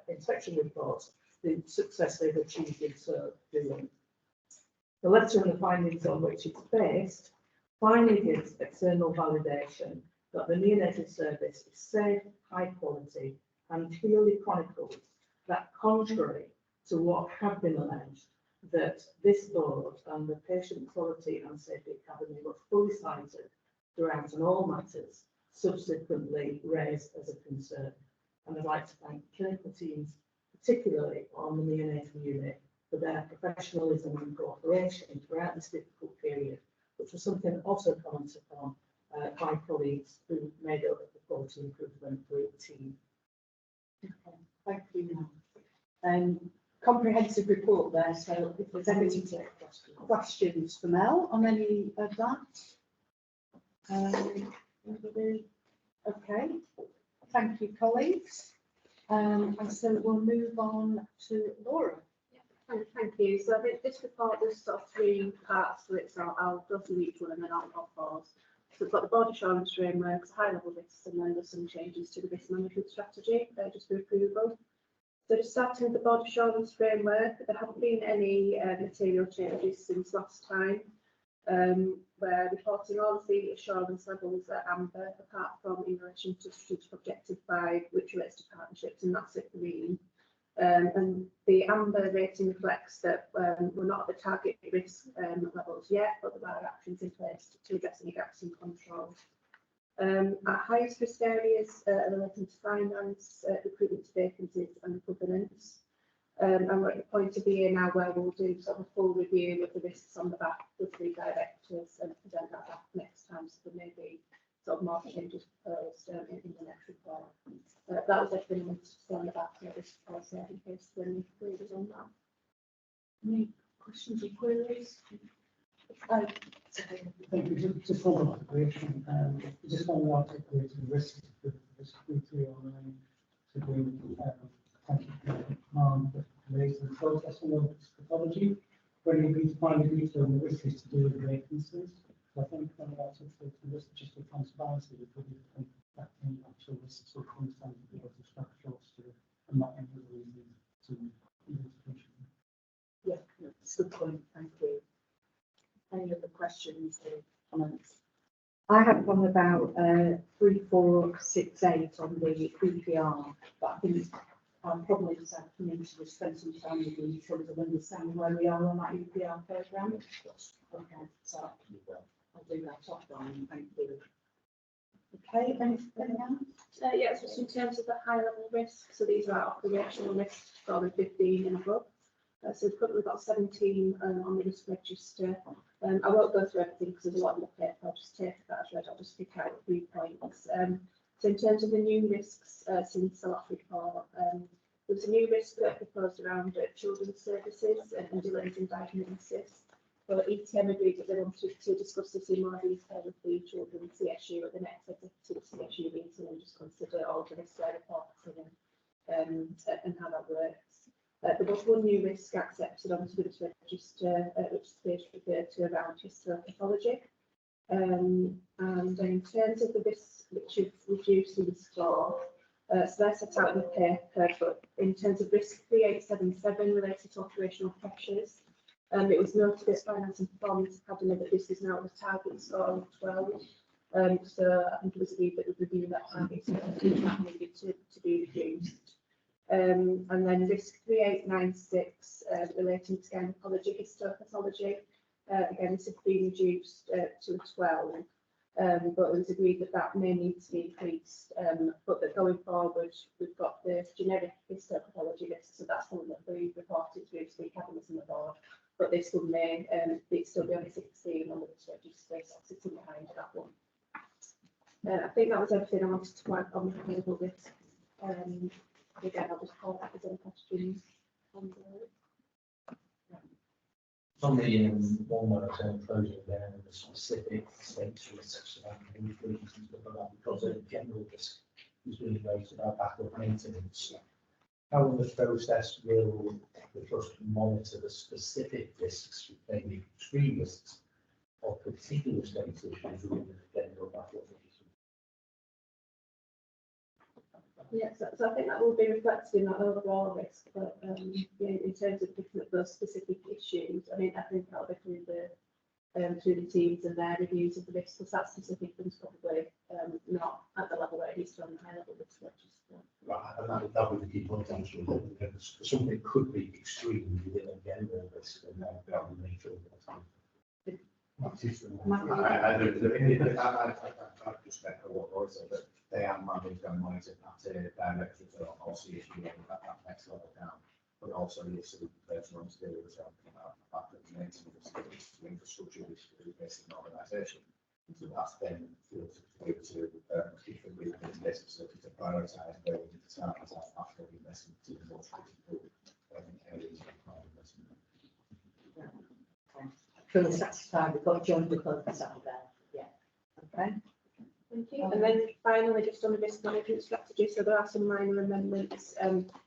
inspection reports, the success they've achieved in so doing. The letter and the findings on which it's based finally gives external validation that the neonatal service is safe, high quality, and clearly chronicles that, contrary to what had been alleged, that this board and the Patient Quality and Safety Academy were fully cited throughout on all matters subsequently raised as a concern. And I'd like to thank clinical teams, particularly on the neonatal unit, for their professionalism and cooperation throughout this difficult period, which was something also commented on by colleagues who made up the quality improvement group team. Okay, thank you. Comprehensive report there, so if there's any questions for Mel on any of that. Anybody? Okay, thank you, colleagues. And so we'll move on to Laura. Thank you. So I think this report, there's sort of three parts to it, so I'll go through each one and then I'll pause. So we've got the board assurance frameworks, high level risks, and then there's some changes to the risk management strategy, just for approval. So just starting with the board assurance framework, there haven't been any material changes since last time. We're reporting all of the assurance levels at AMBER, apart from in relation to strategic objective 5, which relates to partnerships, and that's at green. And the AMBER rating reflects that we're not at the target risk levels yet, but there are actions in place to address any gaps in control. Our highest risk areas are relating to finance, recruitment to vacancies and governance. And we're at the point of the year now where we'll do sort of a full review of the risks on the back of the three directors and present that back next time, so there may be sort of more changes proposed in the next report. That was everything I wanted to say on the back of this policy, in case there are any queries on that. Any questions or queries? Thank you. Just follow up the question. Just want to articulate the risks of this quickly on to do command raising the processing of pathology, when you need to find a detail on the risk is to do with vacancies. So I think when we articulate the risk just for transparency, we could be affecting actual risks of understanding the structures to and not any other reason to identification. Yeah, that's a good point. Thank you. Any other questions or comments? I have one about 3468 on the BPR, but I think I'm probably just need to spend some time with you in terms of understanding where we are on that BPR program. Okay, so I'll do that offline. Thank you. Okay, anything else? Yeah, so just in terms of the high level risks, so these are our operational risks for the 15 and above. So we've currently got 17 on the risk register. I won't go through everything because there's a lot to look at. I'll just take that as read. I'll just pick out a few points. So in terms of the new risks since the last report, There's a new risk that proposed around children's services and delays in diagnosis. But ETM agreed that they wanted to discuss this in more detail with the children's CSU at the next executive CSU meeting and just consider all the risk reporting and how that works. There was one new risk accepted onto the register, which is first referred to around histopathology. And in terms of the risk which is reduced in the score, so they're set out in the paper, but in terms of risk 3877 related to operational pressures, it was noted that finance and performance academy that this is now the target score of 12. So I think it was agreed that we review that target score that needed to be reduced. And then risk 3896 relating to gynecology, histopathology. Again, this has been reduced to a 12, but it was agreed that that may need to be increased, but that going forward, we've got the generic histopathology list, so that's one that we reported to the academies and the board, but this one may still be on the 16 on the register, so sitting behind that one. I think that was everything I wanted to add on the available list. Again, I'll just call that as any questions. On the one where I was closing down the specific states risks and increases and stuff like that, because a general risk is really raised about backup maintenance. How in the process will the trust monitor the specific risks, maybe extreme risks, or particular states issues within the general backup maintenance? Yeah, so I think that will be reflected in that overall risk, but yeah, in terms of looking at those specific issues, I mean, I think that'll be through the teams and their reviews of the risk, because that specific thing's probably not at the level where it needs to on the high level risk register. Right, and that would be the key point, actually, that something could be extreme within a general risk, and that would make sure that. I just echo what Laura said, that they are managed and monitored at a directorate or CSU level, that next level down, but also yes, the personal skills and backup maintenance to infrastructure, which is basically an organisation. So that's then to be able to different business facilities to prioritise where we need to start after investment to the most critical areas of investment. Feel satisfied, we've got joint with focus out there. Yeah. Okay. Thank you. And then finally, just on the risk management strategy, so there are some minor amendments.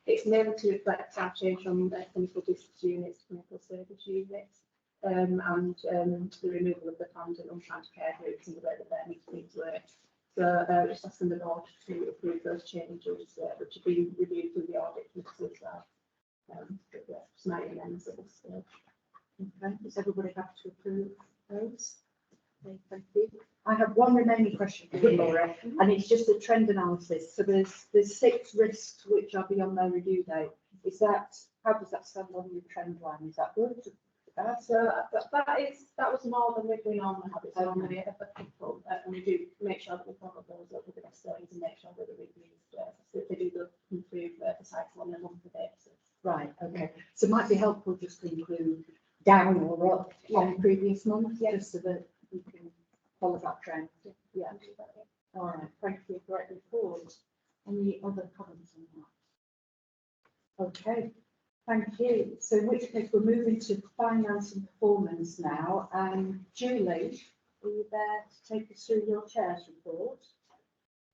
It's meant to reflect our change from clinical business units to clinical service units, and the removal of the planned and unplanned care groups and the way that their meetings work. So just asking the board to approve those changes, which have been reviewed through the audit committee as well. But yeah, just minor amendments at this stage. Okay, does everybody have to approve those? Okay, thank you. I have one remaining question for you, Laura, and it's just a trend analysis. So there's 6 risks which are beyond their review date. Is that, how does that stand on your trend line? Is that good? So that was more than we normally have. It's normally a couple, and we do make sure that we follow those up with the best studies and make sure that they're reviewed. So if they do come through the cycle on a monthly basis. Right. Okay. So it might be helpful just to include down or up on previous months, just so that we can follow that trend. Yeah. All right. Thank you for that report. Any other comments on that? Okay. Thank you. So in which case we're moving to finance and performance now. Julie, are you there to take us through your chair's report?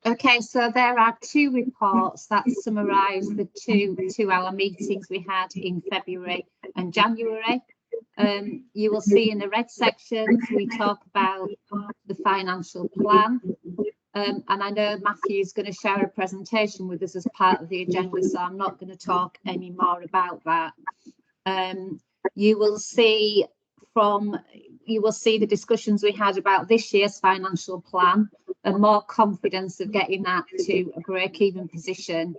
Okay, so there are 2 reports that summarise the 2-hour meetings we had in February and January. You will see in the red sections we talk about the financial plan, and I know Matthew is going to share a presentation with us as part of the agenda, so I'm not going to talk any more about that. You will see the discussions we had about this year's financial plan and more confidence of getting that to a break-even position,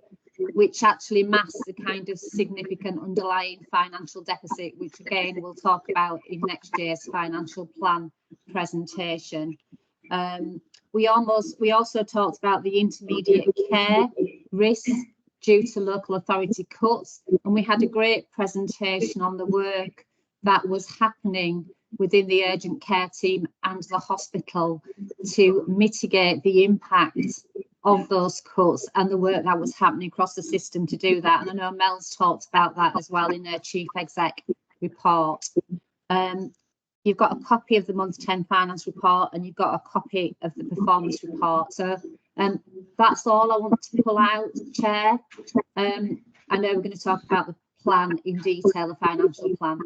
which actually masks the kind of significant underlying financial deficit, which again we'll talk about in next year's financial plan presentation. We also talked about the intermediate care risks due to local authority cuts, and we had a great presentation on the work that was happening within the urgent care team and the hospital to mitigate the impact of those cuts and the work that was happening across the system to do that. And I know Mel's talked about that as well in her chief exec report. You've got a copy of the month 10 finance report and you've got a copy of the performance report. So that's all I want to pull out, Chair. I know we're going to talk about the plan in detail, the financial plan.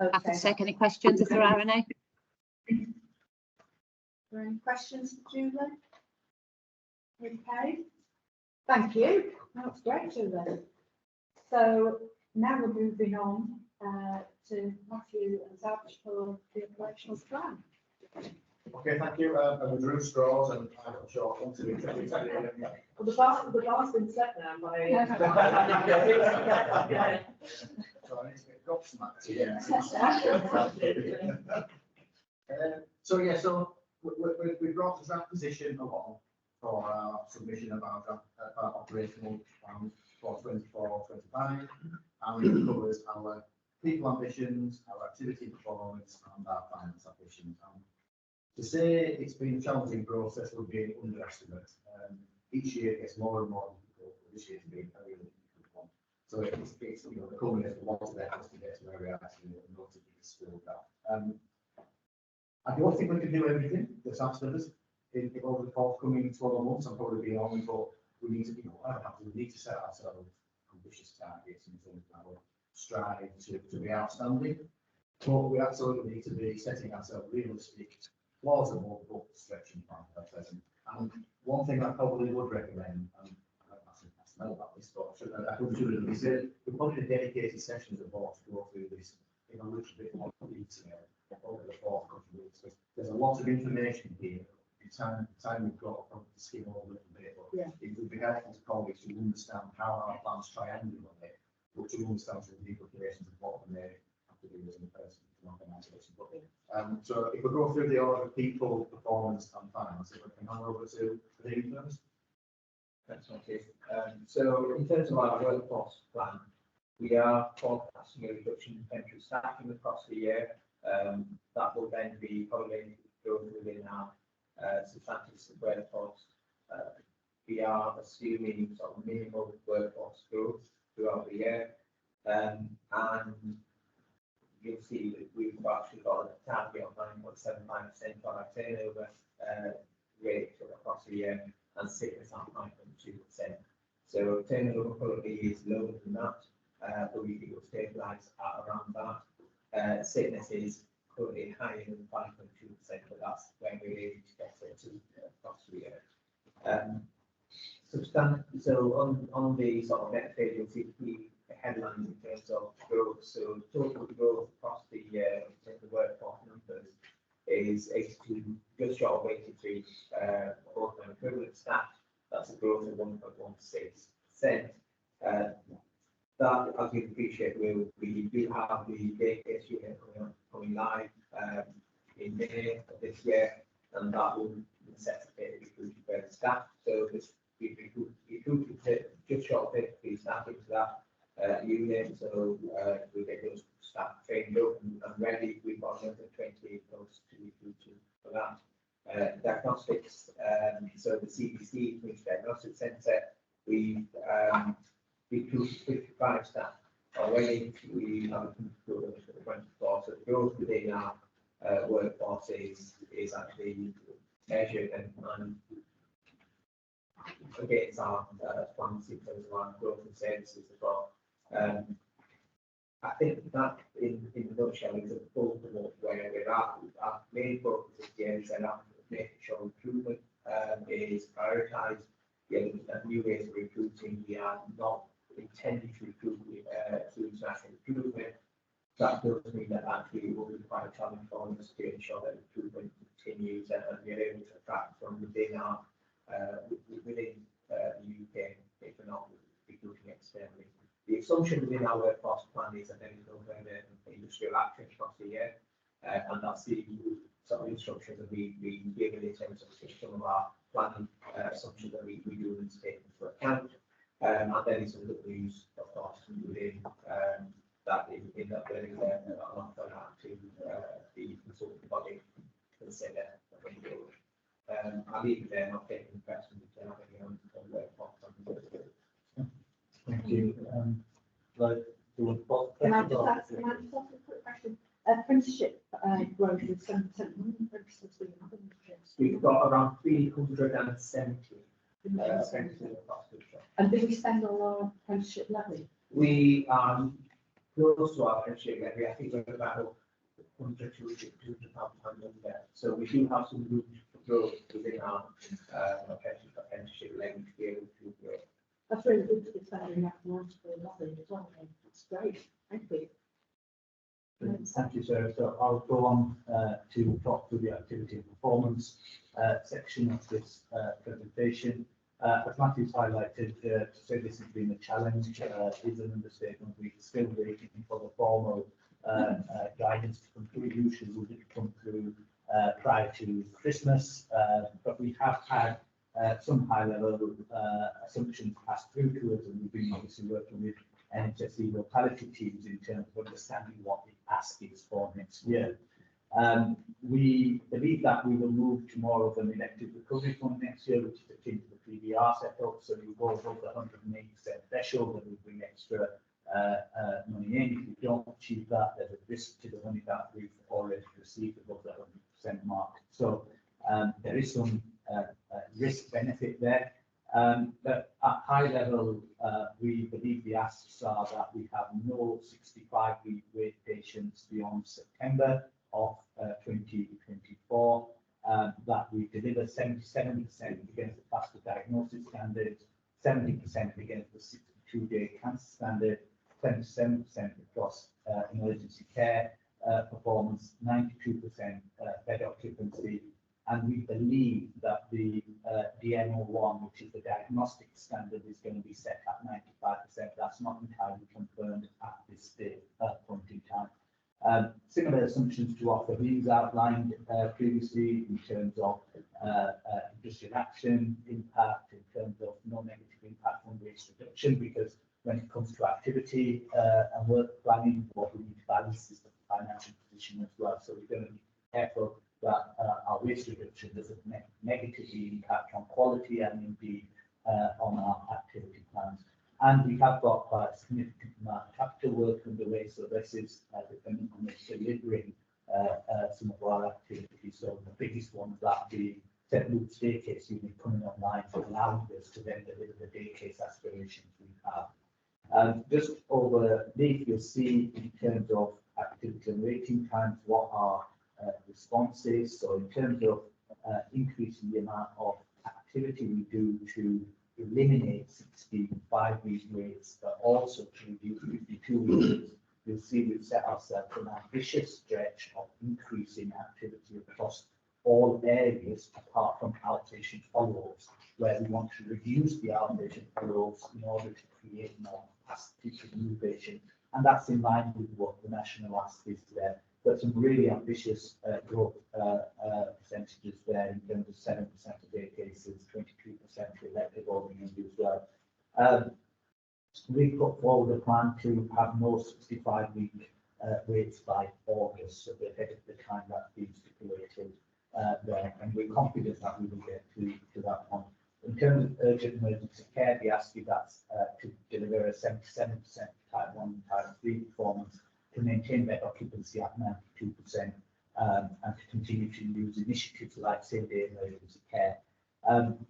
Happy to take any questions if there are any. Are there any questions for Julie? Okay, thank you. That's great, Julie. So now we're moving on to Matthew and Zab for the operational plan. Okay, thank you. I withdrew straws and I got short one to be. Well, the bar's been set now by. So I need to get gobsmacked here. So yeah, so we brought the draft position along for our submission of our operational plan for 24-25, and it covers our people ambitions, our activity performance, and our finance ambitions. To say it's been a challenging process would be an underestimate. Each year it gets more and more difficult, but this year's been a really difficult one. So it's you know, the culmination of a lot of efforts to get to where we are today, and not to be still down. I don't think we can do everything that's asked of us in over the forthcoming 12 months. I'm probably beyond, but we need to, you know, we need to set ourselves ambitious targets in terms of our strive to be outstanding. But we absolutely need to be setting ourselves realistic, plausible, but stretching plans at present. And one thing I probably would recommend, and I know about this, but I couldn't do it, is that we probably dedicated sessions of board to go through this in a little bit more detail over the forthcoming weeks. There's a lot of information here. The time we've got to skim over a little bit, but it would be helpful to colleagues to understand how our plans triangulate, but to understand the implications of what we may have to do as a person, an organisation. So if we go through the order of people, performance, and finance, if we can hand over to the first. Thanks, Matthew. So in terms of our workforce plan, we are forecasting a reduction in temporary staffing across the year. That will then be probably growth within our substantive workforce. We are assuming sort of minimal workforce growth throughout the year, and you'll see that we've actually got a target of 9.75% on our turnover rate across the year, and sickness at 9.2%. So turnover currently is lower than that, but we think it will stabilise at around that. Sickness is currently higher than 5.2%, but that's where we're aiming to get it to across the year. So on the sort of next page, you'll see the headlines in terms of growth. So total growth across the year in terms of workforce numbers is 82, just short of 83 full-time equivalent staff. That's a growth of 1.16%. That, as you appreciate, we do have the daycare unit coming live in May of this year, and that will necessitate recruiting further staff. So we've recruited just short of 53 staff into that unit, so we get those staff trained up and ready. We've got another 28 posts to recruit for that. Diagnostics, so the CBC, Community Diagnostic Centre, we've recruited 55 staff already. We have a growth of 24, so the growth within our workforce is actually measured and against our plans in terms of our growth and services as well. I think that in the nutshell is a bulk of where we're at. Our main focus this year is around making sure recruitment is prioritised. We have new ways of recruiting. We are not intending to recruit through international recruitment. That does mean that actually it will be quite a challenge for us to ensure that recruitment continues and we are able to attract from within our within the UK if we're not recruiting externally. The assumption within our workforce plan is that there is no further industrial action across the year, and that's the sort of instructions that we give in terms of some of our planning assumptions that we do need to take into account. And then some good news, of course, within that in that there is an offer to the consultant body consider. I'll leave it there and I'll take any questions if you have any on Thank you. Like, do you want to Can I just ask a quick question? Apprenticeship growth is 7%. Apprentices we have in the trust. We've got around 370 apprentices across the trust. And do we spend all our apprenticeship levy? We are close to our apprenticeship levy. I think we're about 100 to 200 pounds per month there. So we do have some room for growth within our apprenticeship levy to be able to grow. That's really good to be spending that amount for levy as well. That's great. Thank you. Thank you, sir. So I'll go on to talk through the activity and performance section of this presentation. As Matthew's highlighted, to say this has been a challenge is an understatement. We're still waiting for the formal guidance to come through. Usually would come through prior to Christmas, but we have had some high-level assumptions passed through to us, and we've been obviously working with NHSE locality teams in terms of understanding what the ask is for next year. We believe that we will move to more of an elective recovery fund next year, which is akin to the PVR setup. So you go above the 180% threshold, and we bring extra money in. If we don't achieve that, there's a risk to the money that we've already received above the 100% mark. So there is some risk benefit there. But at high level, we believe the asks are that we have no 65-week wait patients beyond September of 2024, that we deliver 77% against the faster diagnosis standard, 70% against the 62-day cancer standard, 27% across emergency care performance, 92% bed occupancy. And we believe that the DMO1, which is the diagnostic standard, is going to be set at 95%. That's not entirely confirmed at this point in time. Similar assumptions to what Fabine's outlined previously in terms of industrial action impact, in terms of no negative impact on waste reduction, because when it comes to activity and work planning, what we need to balance is the financial position as well. So we're going to be careful that our waste reduction doesn't negatively impact on quality and indeed on our activity plans. And we have got quite a significant amount of capital work underway, so this is dependent on delivering some of our activities. So the biggest one of that being St. Luke's day case unit coming online, so allowing us to then deliver the day case aspirations we have. Just overneath, you'll see in terms of activity and waiting times what our responses. So in terms of increasing the amount of activity we do to eliminate 65-week waits, but also to reduce 52-week waits, you'll see we've set ourselves an ambitious stretch of increasing activity across all areas apart from outpatient follow-ups, where we want to reduce the outpatient follow-ups in order to create more capacity to new patients. And that's in line with what the national ask is there. But some really ambitious growth percentages there in terms of 7% of day cases, 22% for elective ordinary as well. We put forward a plan to have no 65-week waits by August, so we're ahead of the time that's been stipulated there, and we're confident that we will get to that point. In terms of urgent emergency care, the ask is that's to deliver a 77% type 1 and type 3 performance, to maintain bed occupancy at 92%, and to continue to use initiatives like same-day emergency care.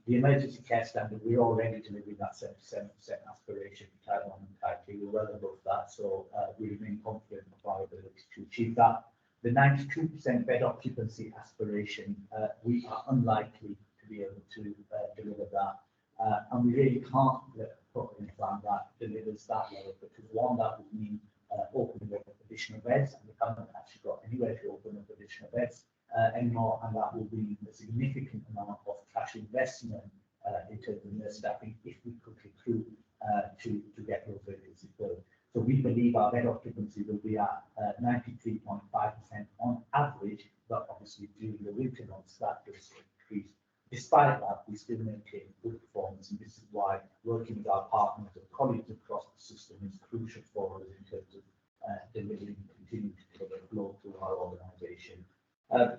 The emergency care standard, we're already delivering that 77% aspiration for type 1 and type 3. We're well above that, so we remain confident of our ability to achieve that. The 92% bed occupancy aspiration, we are unlikely to be able to deliver that, and we really can't put in a plan that delivers that level, because one, that would mean opening up additional beds, and we haven't actually got anywhere to open up additional beds anymore, and that will be a significant amount of cash investment in terms of nurse staffing if we could recruit to get those vacancies filled. So we believe our bed occupancy will be at 93.5% on average, but obviously during the winter months that does increase. Despite that, we still maintain good performance, and this is why working with our partners and colleagues across the system is crucial for us in terms of delivering, continuing to deliver flow through our organisation.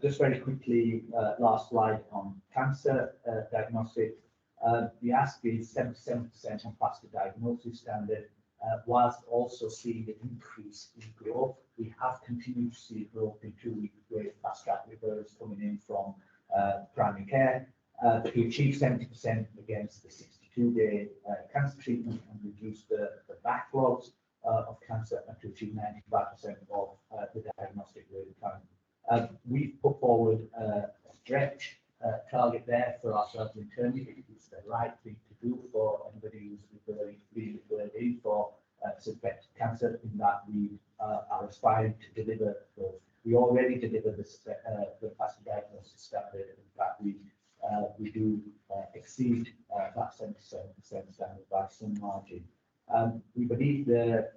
Just very quickly, last slide on cancer diagnostic. The ask is 77% on faster diagnosis standard, whilst also seeing an increase in growth. We have continued to see growth in 2-week with fast track referrals coming in from primary care to achieve 70% against the 62-day cancer treatment and reduce the backlogs of cancer, and to achieve 95% of the diagnostic waiting time. We've put forward a stretch target there for ourselves internally. It's the right thing to do for anybody who's referred in for suspected cancer, in that we are aspiring to deliver those. We already deliver the faster diagnosis standard. In fact, we do exceed that 77% standard by some margin. We believe the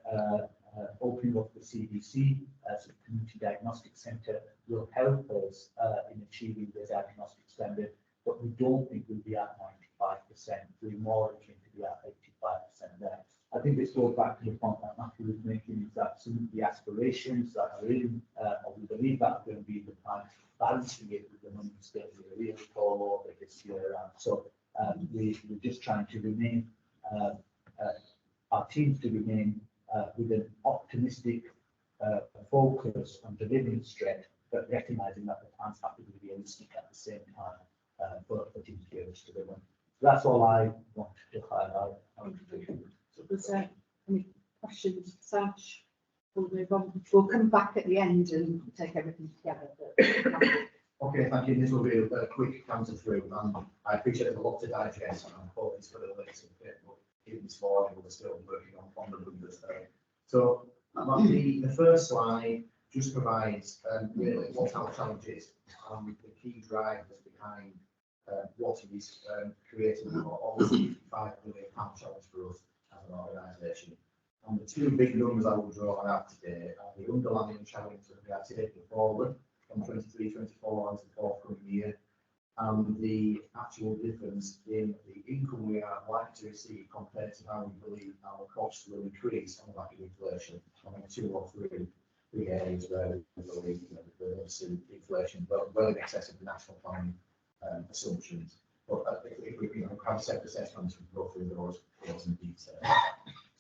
opening up the CDC as a community diagnostic centre will help us in achieving the diagnostic standard, but we don't think we'll be at 95%. We're more looking to be at 85% there. I think this goes back to the point that Matthew was making, is that some of the aspirations that are in, or we believe that are going to be in the plan, balancing it with the money still be a real call over this year. So we're just trying to remain, our teams to remain with an optimistic focus on delivering strength, but recognising that the plans have to be realistic at the same time for teams to be able to deliver. So that's all I wanted to highlight. So there's any questions, Sash? We'll move on. We'll come back at the end and take everything together. Okay, thank you. This will be a quick counter through, and I appreciate there's a lot to digest, and I hope it's got a little bit, but even this morning we're still working on the numbers there. So the first slide just provides really what our challenge is and the key drivers behind what is creating almost £55 million challenge for us as an organisation. And the two big numbers I will draw out today are the underlying challenge that we are taking forward from 23-24 into the forthcoming year, and the actual difference in the income we are likely to receive compared to how we believe our costs will increase on the back of inflation. I mean, 2 or 3 areas where we believe we'll see inflation well in excess of the national planning assumptions. But if we have a separate assessment, we can go through those in detail.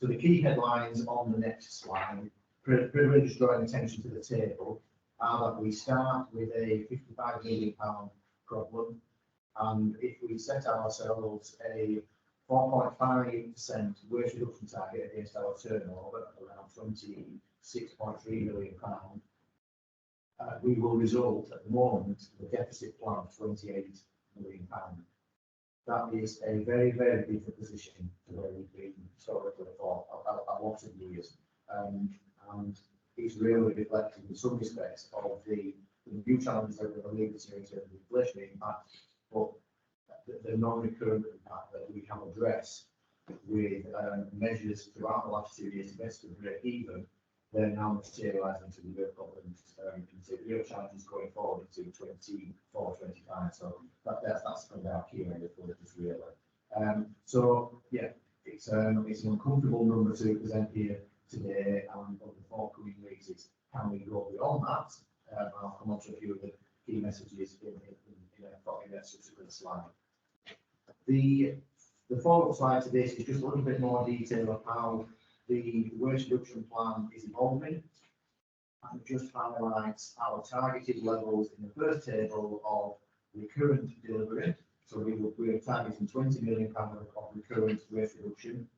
So the key headlines on the next slide, privilege just drawing attention to the table, are that we start with a £55 million problem, and if we set ourselves a 4.5% wage reduction target against our turnover, around £26.3 million, we will result at the moment in a deficit plan of £28 million. That is a very, very different position to where we've been historically for a lot of years, and it's really reflecting in some respects of the new challenges that we're alluding to in terms of inflation impact, but the non-recurrent impact that we can address with measures throughout the last 2 years to basically break even. They're now materialising into the real problems, into real challenges going forward into 24-25. So that's kind of our key area for this really. So yeah, it's an uncomfortable number to present here today, and over the forthcoming weeks, it's can we go beyond that? I'll come on to a few of the key messages in a subsequent slide. The follow-up slide to this is just a little bit more detail of how the wage reduction plan is evolving, and it just highlights our targeted levels in the first table of recurrent delivery. So we're targeting £20 million of recurrent wage reduction.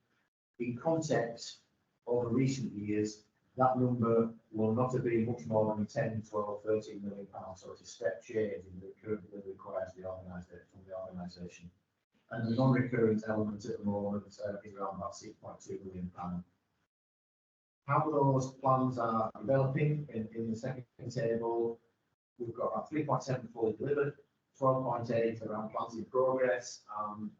In context, over recent years, that number will not have been much more than 10, 12, 13 million pounds. So it's a step change in the recurrent delivery required from the organisation. And the non-recurrent element at the moment is around about £6.2 million. How those plans are developing in the second table, we've got about 3.7 fully delivered, 12.8 around plans in progress, and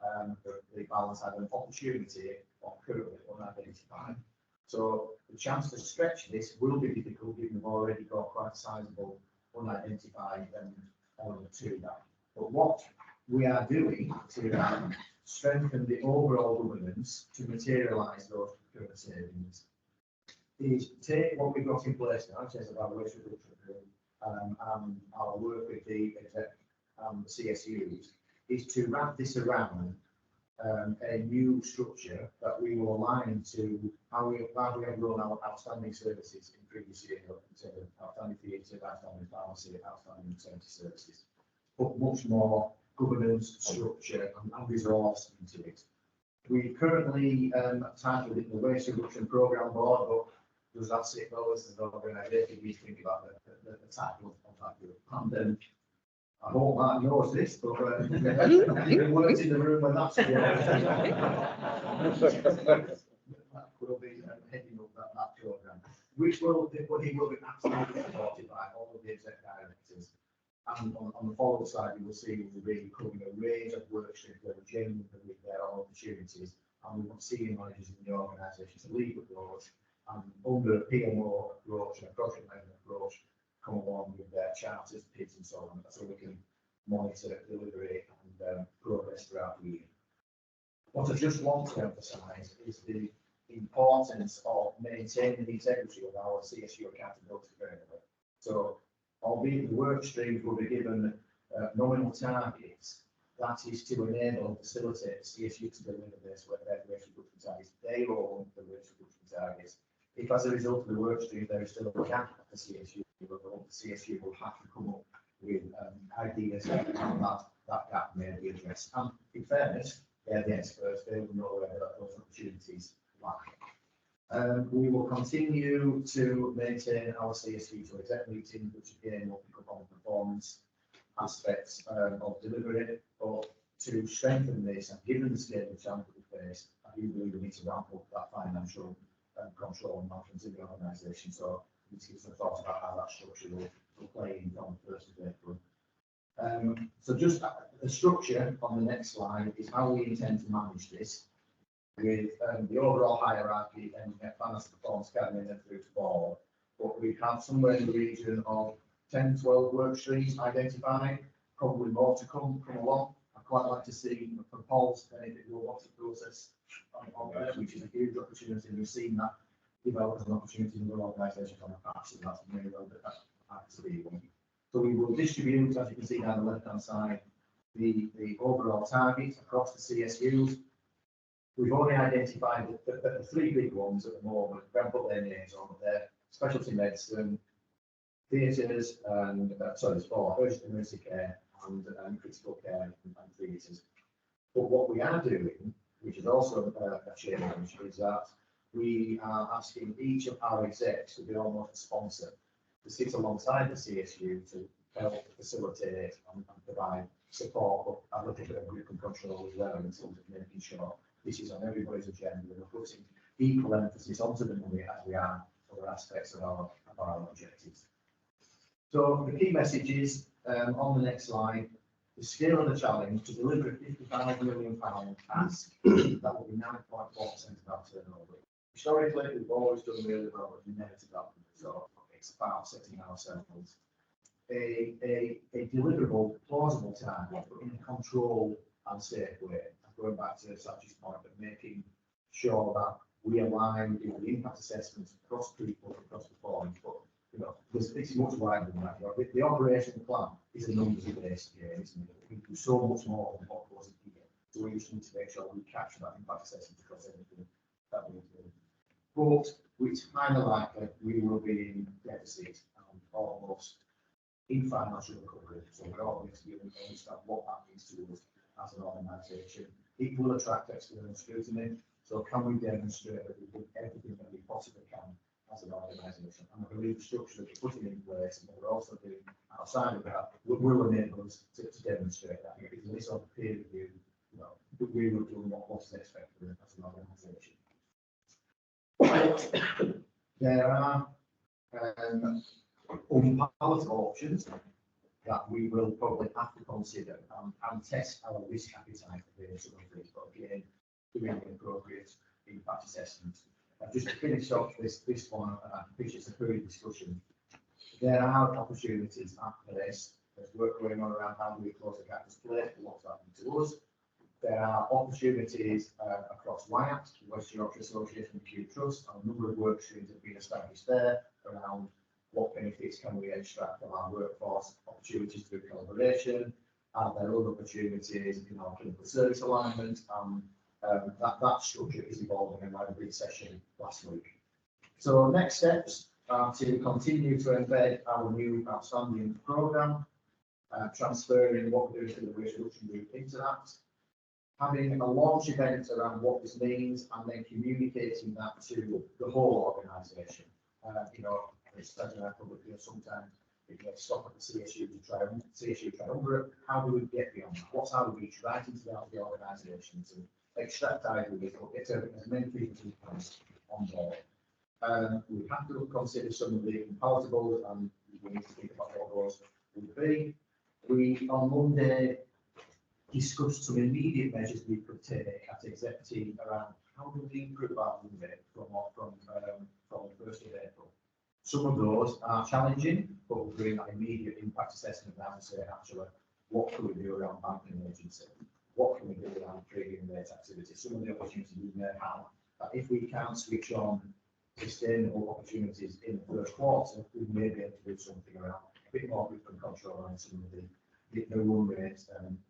the balance had an opportunity or currently unidentified. So the chance to stretch this will be difficult, given we've already got quite a sizable unidentified element to that. But what we are doing to strengthen the overall governance to materialise those current savings is take what we've got in place now, in terms of our wage reduction, and our work with the CSUs is to wrap this around a new structure that we will align to how we have run our outstanding services in previous years, so outstanding theatre, outstanding pharmacy, outstanding maternity services. Put much more governance, structure and resource into it. We currently titled it the Waste Reduction Programme Board, but does that sit well as an organisation? We think about the title of that group. And I hope Mark knows this, but he works in the room when that's that will be heading up that programme, which will he will be absolutely supported by all of the exec directors. And on the follow-up side, you will see we'll be covering a range of work streams that are genuinely with their own opportunities, and we want senior managers in the organisation to lead with those, and under a PMO approach and a project management approach, come along with their charters, PIDs and so on, so we can monitor delivery and progress throughout the year. What I just want to emphasise is the importance of maintaining the integrity of our CSU accountability framework. So, albeit the work streams will be given nominal targets, that is to enable and facilitate the CSU to deliver this with their waste reduction targets. They own the waste reduction targets. If as a result of the work stream there is still a gap at the CSU, the CSU will have to come up with ideas on how that gap may be addressed. And in fairness, they're the experts, they will know where those opportunities lie. We will continue to maintain our CSU to exec meeting, which again will pick up on the performance aspects of delivery, but to strengthen this and given the scale of challenge we face, I do believe we need to ramp up that financial control and management in the organisation. So we need to give some thought about how that structure will play in from the 1st of April. So just the structure on the next slide is how we intend to manage this with the overall hierarchy and finance performance academy and through to board. But we have somewhere in the region of 10, 12 work streams identified, probably more to come along. I'd quite like to see from Paul's benefit robotic process on there, which is a huge opportunity. We've seen that develop as an opportunity in other organisations on the past, and that's really well that actually. So we will distribute, as you can see down the left-hand side, the overall targets across the CSUs. We've only identified the three big ones at the moment. We haven't put their names on, but they're specialty medicine, theatres, and there's four: urgent emergency care and critical care and theatres. But what we are doing, which is also a change, is that we are asking each of our execs to be almost a sponsor, to sit alongside the CSU to help facilitate and provide support, but a little bit of grip and control as well in terms of making sure this is on everybody's agenda and we're putting equal emphasis onto the money as we are other aspects of our objectives. So the key message is on the next slide, the scale of the challenge to deliver a £55 million task, that will be 9.4% of our turnover. Historically, we've always done really well with negative development, so it's about setting ourselves a deliverable, plausible target, but in a controlled and safe way. Going back to Sachi's point of making sure that we align with the impact assessments across people, across performance, but it's much wider than that. The operational plan is a numbers-based game, isn't it? We do so much more than what goes in here. So we just need to make sure we capture that impact assessment across everything that we do. But it's kind of likely we will be in deficit and almost in financial recovery. So we're all going to be able to understand what that means to us as an organisation. It will attract external scrutiny. So can we demonstrate that we do everything that we possibly can as an organisation? And I believe the structure that we're putting in place and what we're also doing outside of that will enable us to demonstrate that. Because in this sort of peer review, we will do what's expected as an organisation. There are unpalatable options that we will probably have to consider and test our risk appetite for various of these, but again, doing the appropriate impact assessment. Just to finish off this one, which is a further discussion, there are opportunities after this. There's work going on around how do we close the gap as play, what's happening to us. There are opportunities across WIAT, the West Yorkshire Association of Q Trust, and a number of work streams have been established there around what benefits can we extract from our workforce, opportunities through collaboration, are there other opportunities in our clinical service alignment, and that structure is evolving, and I had a big session last week. So next steps are to continue to embed our new outstanding programme, transferring what we're doing to the waste reduction group into that, having a launch event around what this means, and then communicating that to the whole organisation. Sometimes if you stop at the CSU triumvirate, how do we get beyond that? What's our reach right into the organisations and extract ideas or get as many people as on board? We have to consider some of the comparables, and we need to think about what those would be. We on Monday discussed some immediate measures we could take at executive around how do we improve our run rate from the 1st of April. Some of those are challenging, but we're doing that immediate impact assessment now to say, actually, what can we do around banking emergency? What can we do around trading rate activity? Some of the opportunities we may have, that if we can switch on sustainable opportunities in the first quarter, we may be able to do something around a bit more grip and control around some of the run rate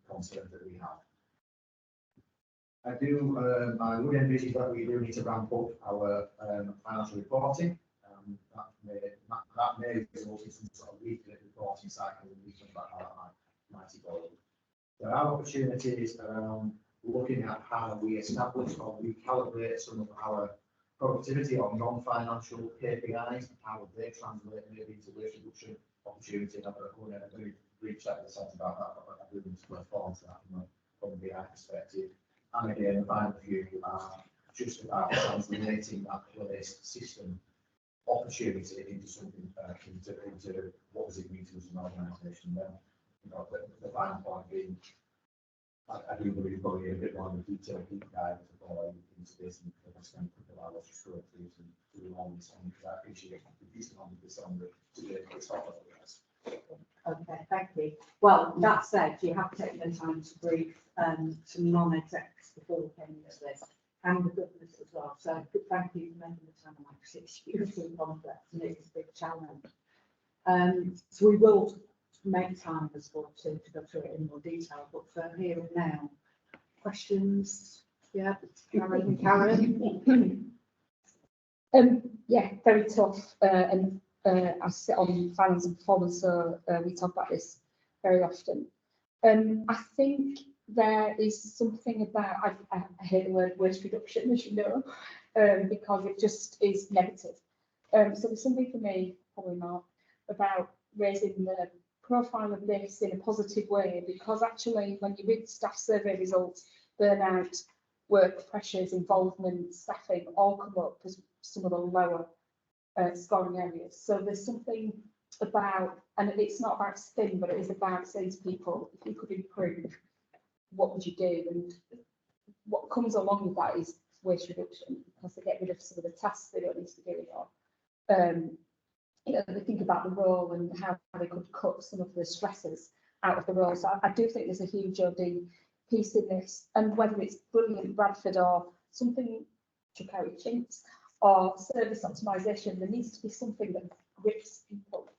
concerns that we have. I would envisage that we do need to ramp up our financial reporting. That may result in some sort of weekly reporting cycle, and we can talk about how that might evolve. There are opportunities around looking at how we establish or recalibrate some of our productivity or non-financial KPIs, and how they translate maybe into waste reduction opportunity. I'm going to reach out to the site about that, but I do need to respond to that from a BI perspective. And again, the final few are just about translating that waste system opportunity into something, into what does it mean to us as an organisation. Then, the final point being, I do believe probably a bit more of a detailed deep dive to follow into this, and I spend a couple of hours just going through to do on this one, because I appreciate the decent on this on the today. Okay, thank you. Well, that said, you have taken the time to brief some non-execs before we came into this, and the governors as well. So thank you for making the time, because it's hugely complex and it's a big challenge. So we will make time as well to go through it in more detail, but for here and now, questions? Yeah, Karen. Yeah, very tough. And I sit on finance and performance, so we talk about this very often. I think there is something about, I hate the word waste reduction, as you know, because it just is negative. So there's something for me, probably not, about raising the profile of this in a positive way, because actually when you read staff survey results, burnout, work pressures, involvement, staffing all come up as some of the lower scoring areas. So there's something about, and it's not about spin, but it is about saying to people, if you could improve, what would you do? And what comes along with that is waste reduction, because they get rid of some of the tasks they don't need to be doing. Or they think about the role and how they could cut some of the stresses out of the role. So I do think there's a huge OD piece in this, and whether it's brilliant Bradford or something to carry chinks or service optimisation, there needs to be something that grips people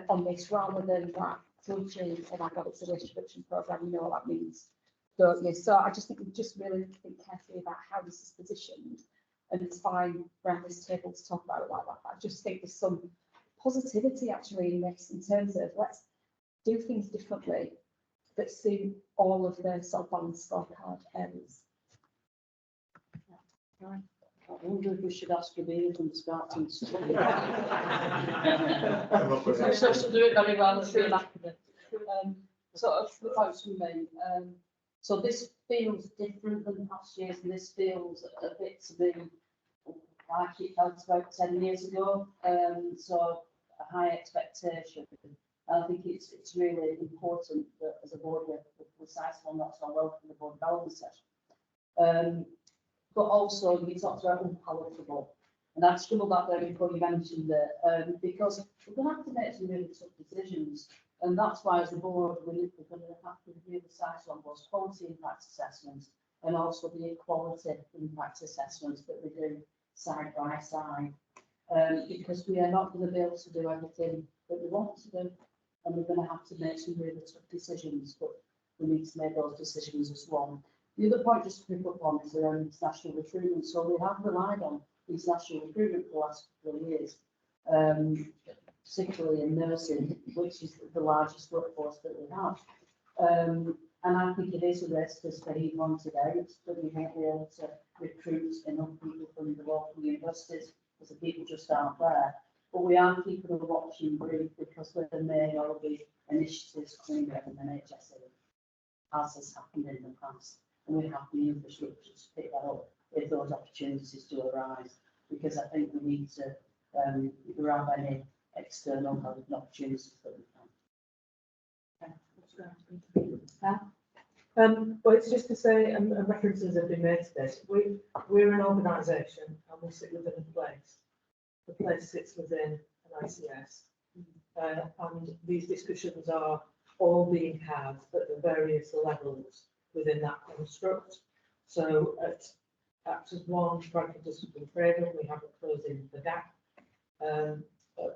on this, rather than that flinching, oh my God, it's a waste reduction programme, you know what that means, don't you? So I just think we just really think carefully about how this is positioned, and it's fine around this table to talk about it like that. I just think there's some positivity actually in this, in terms of let's do things differently that suit all of the sort of balanced scorecard areas. I wonder if we should ask Rabina from the start to she'll do it very well at the back of it. Sort of the post from me. So this feels different than past years, and this feels a bit to be like it felt about 10 years ago. So a high expectation. I think it's really important that as a board we're sensible, and that's why I welcome the board development session. But also we talked about unpalatable, and I've stumbled that there before you mentioned it, because we're going to have to make some really tough decisions, and that's why as a board we're going to have to review the size on those quality impact assessments and also the equality impact assessments that we do side by side. because we are not going to be able to do everything that we want to do, and we're going to have to make some really tough decisions, but we need to make those decisions as one. The other point just to pick up on is around international recruitment. So we have relied on international recruitment for the last couple of years, particularly in nursing, which is the largest workforce that we have. And I think it is a race to stay on today, that we won't be able to recruit enough people from the local universities, because the people just aren't there. But we are keeping a watching brief, because there may well be initiatives coming out from NHS, as has happened in the past. And we have the infrastructure to pick that up if those opportunities do arise, because I think we need to, if there are any external opportunities that we can. Well, it's just to say, and references have been made to this, we're an organisation and we sit within a place. The place sits within an ICS, and these discussions are all being had at the various levels within that construct. So at Actors 1, Bradfordhospitals framework, we have a Closing the Gap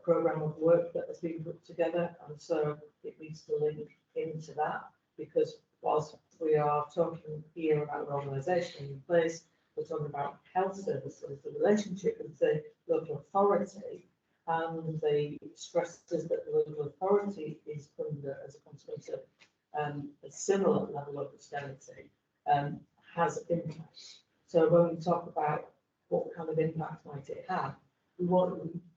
programme of work that has been put together, and so it needs to link into that, because whilst we are talking here about an organisation in place, we're talking about health services, the relationship with the local authority and the stresses that the local authority is under as a consequence of a similar level of austerity has impact. So when we talk about what kind of impact might it have, we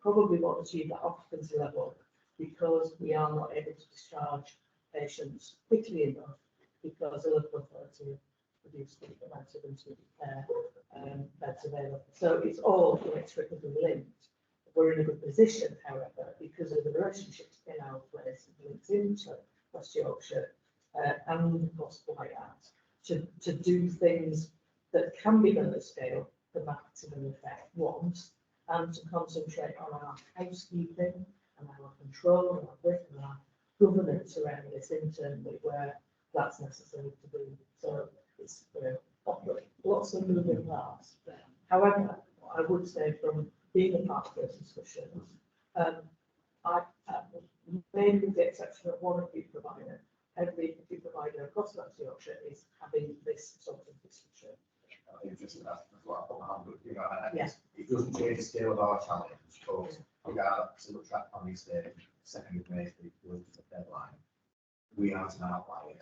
probably won't achieve that occupancy level because we are not able to discharge patients quickly enough, because the local authority reduced the amount of intensive care beds available. So it's all inextricably linked. We're in a good position, however, because of the relationships in our place, links into West Yorkshire and the Wyatt, to do things that can be done at scale for maximum effect once, and to concentrate on our housekeeping and our control and our grip and our governance around this internally where that's necessary to do. So it's lots of moving parts. However, I would say from being a part of those discussions, maybe with the exception of one acute provider, every acute provider across West Yorkshire is having this sort of discussion. I think just that's what I put my hand up, you know, and yes, it doesn't change the scale of our challenge. So we got to look at on this day, 2nd of May, the deadline. We aren't an outlier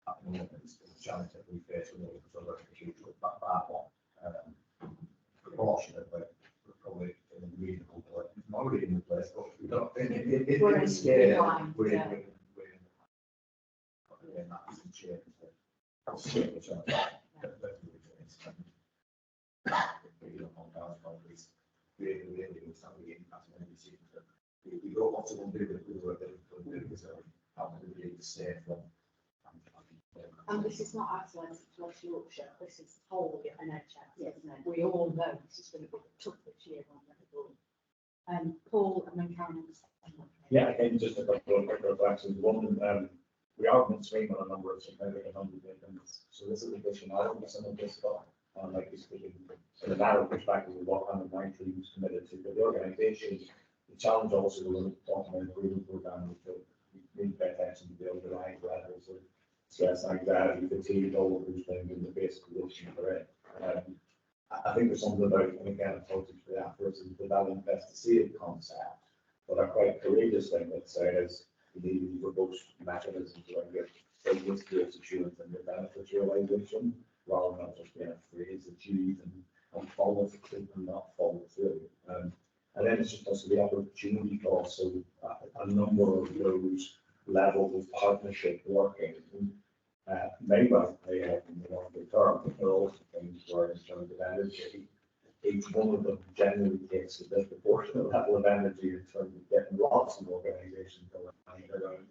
at the moment. It's a challenge that we face with all the other issues, but far more proportionately, we're probably in a reasonable place. Not really in the place, but we don't. We're in scale. We're in again, that doesn't change the challenge. We don't want to do it with work that we do, so how can we be safe from? And this is not isolated to West Yorkshire, this is the whole NHS, isn't it? We all know this is going to be tough this year on everybody. Paul and then Karen. Yeah, again, just a couple of quick reflections. One, we are on stream on a number of significant undertakings. So this is additional to some of this stuff. Like this, in a narrow perspective of what kind of my team is committed to, but the organisation, the challenge also was talking about improvement program, which we need to pay attention to the underlying levels of stress, anxiety, fatigue, all of those things in the basic condition for it. I think there's something about, and again, apologies for that, versus that investigative concept, but a quite courageous thing that says you need to propose mechanisms around your business case assurance and your benefits realisation, rather than just being a phrase that's used and follow through and not follow through. And then it's just also the opportunity for also a number of those levels of partnership working. Maybe they have in the longer term, but there are also things where in terms of energy, each one of them generally takes a disproportionate level of energy in terms of getting lots of organisations going around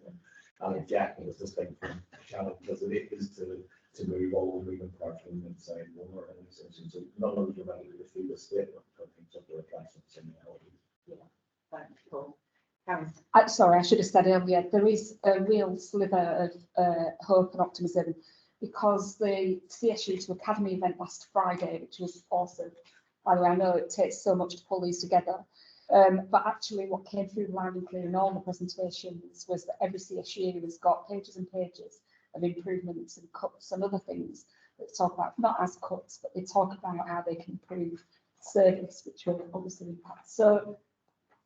and objective is distinct from challenge because it is to move all the moving parts from inside one organisation. So none of us are ready to defeat a statement, I think some of the reflections in the element. Yeah, thanks, Paul. Karen. Sorry, I should have said earlier, there is a real sliver of hope and optimism because the CSU to Academy event last Friday, which was awesome. By the way, I know it takes so much to pull these together. But actually what came through loud and clear in all the presentations was that every CSU has got pages and pages of improvements and cuts and other things that talk about, not as cuts, but they talk about how they can improve service, which will obviously impact. So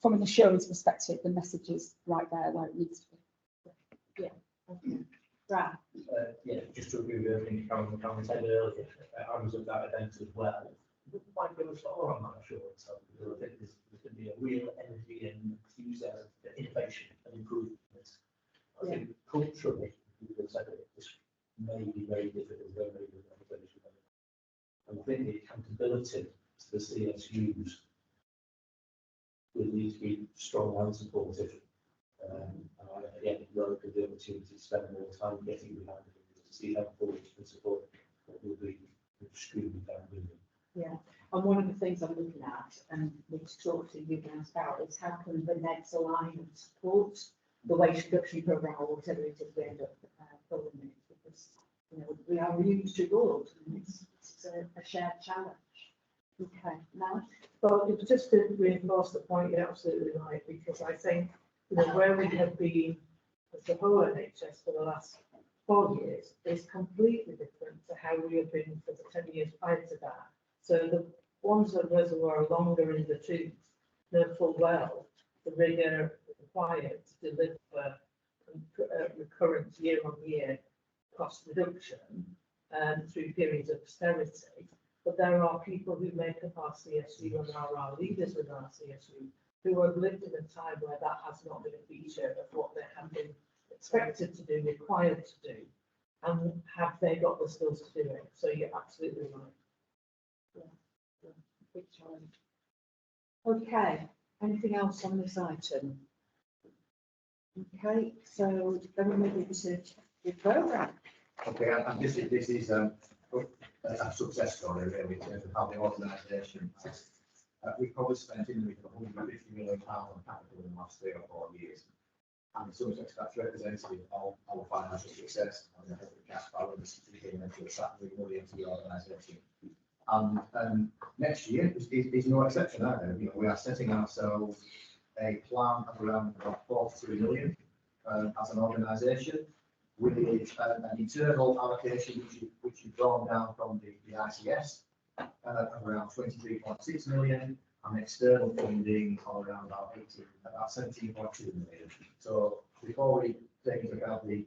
from an assurance perspective, the message is right there where it needs to be. Okay. Brad? Yeah, just to agree with everything Karen said earlier, I was at that event as well. We might go far on that assurance, because I think there's going to be a real energy and enthusiasm for innovation and improvement. I think culturally, people have said that this may be very difficult, very good conversation. And I think the accountability to the CSUs will need to be strong and supportive. Again, welcome the opportunity to spend more time getting behind it, to see how forward and support what will be extremely valuable. Yeah, and one of the things I'm looking at and need to talk to you guys about is how can the NEDs align and support the waste reduction programme or whatever it is we end up calling it, because we are a unitary board and it's a shared challenge. Okay, now. Well, it was just to reinforce the point, you're absolutely right, because I think where we have been as the whole NHS for the last 4 years is completely different to how we have been for the 10 years prior to that. So the ones of us who are longer in the tooth know full well the rigour required to deliver recurrent year-on-year cost reduction through periods of austerity. But there are people who make up our CSU and are our leaders with our CSU who have lived in a time where that has not been a feature of what they have been expected to do, required to do, and have they got the skills to do it? So you're absolutely right. Big challenge. Okay, anything else on this item? Okay, so then we move into the programme. Okay, and this is a success story really in terms of how the organisation has. We've probably spent in the region of £150 million on capital in the last 3 or 4 years. And in some respects that's representative of our financial success and the cash balance became into attracting money into the organisation. And next year is no exception either. We are setting ourselves a plan of around about 43 million as an organisation, with an internal allocation which is drawn down from the ICS of around 23.6 million, and external funding of around about 17.2 million. So before we take into account the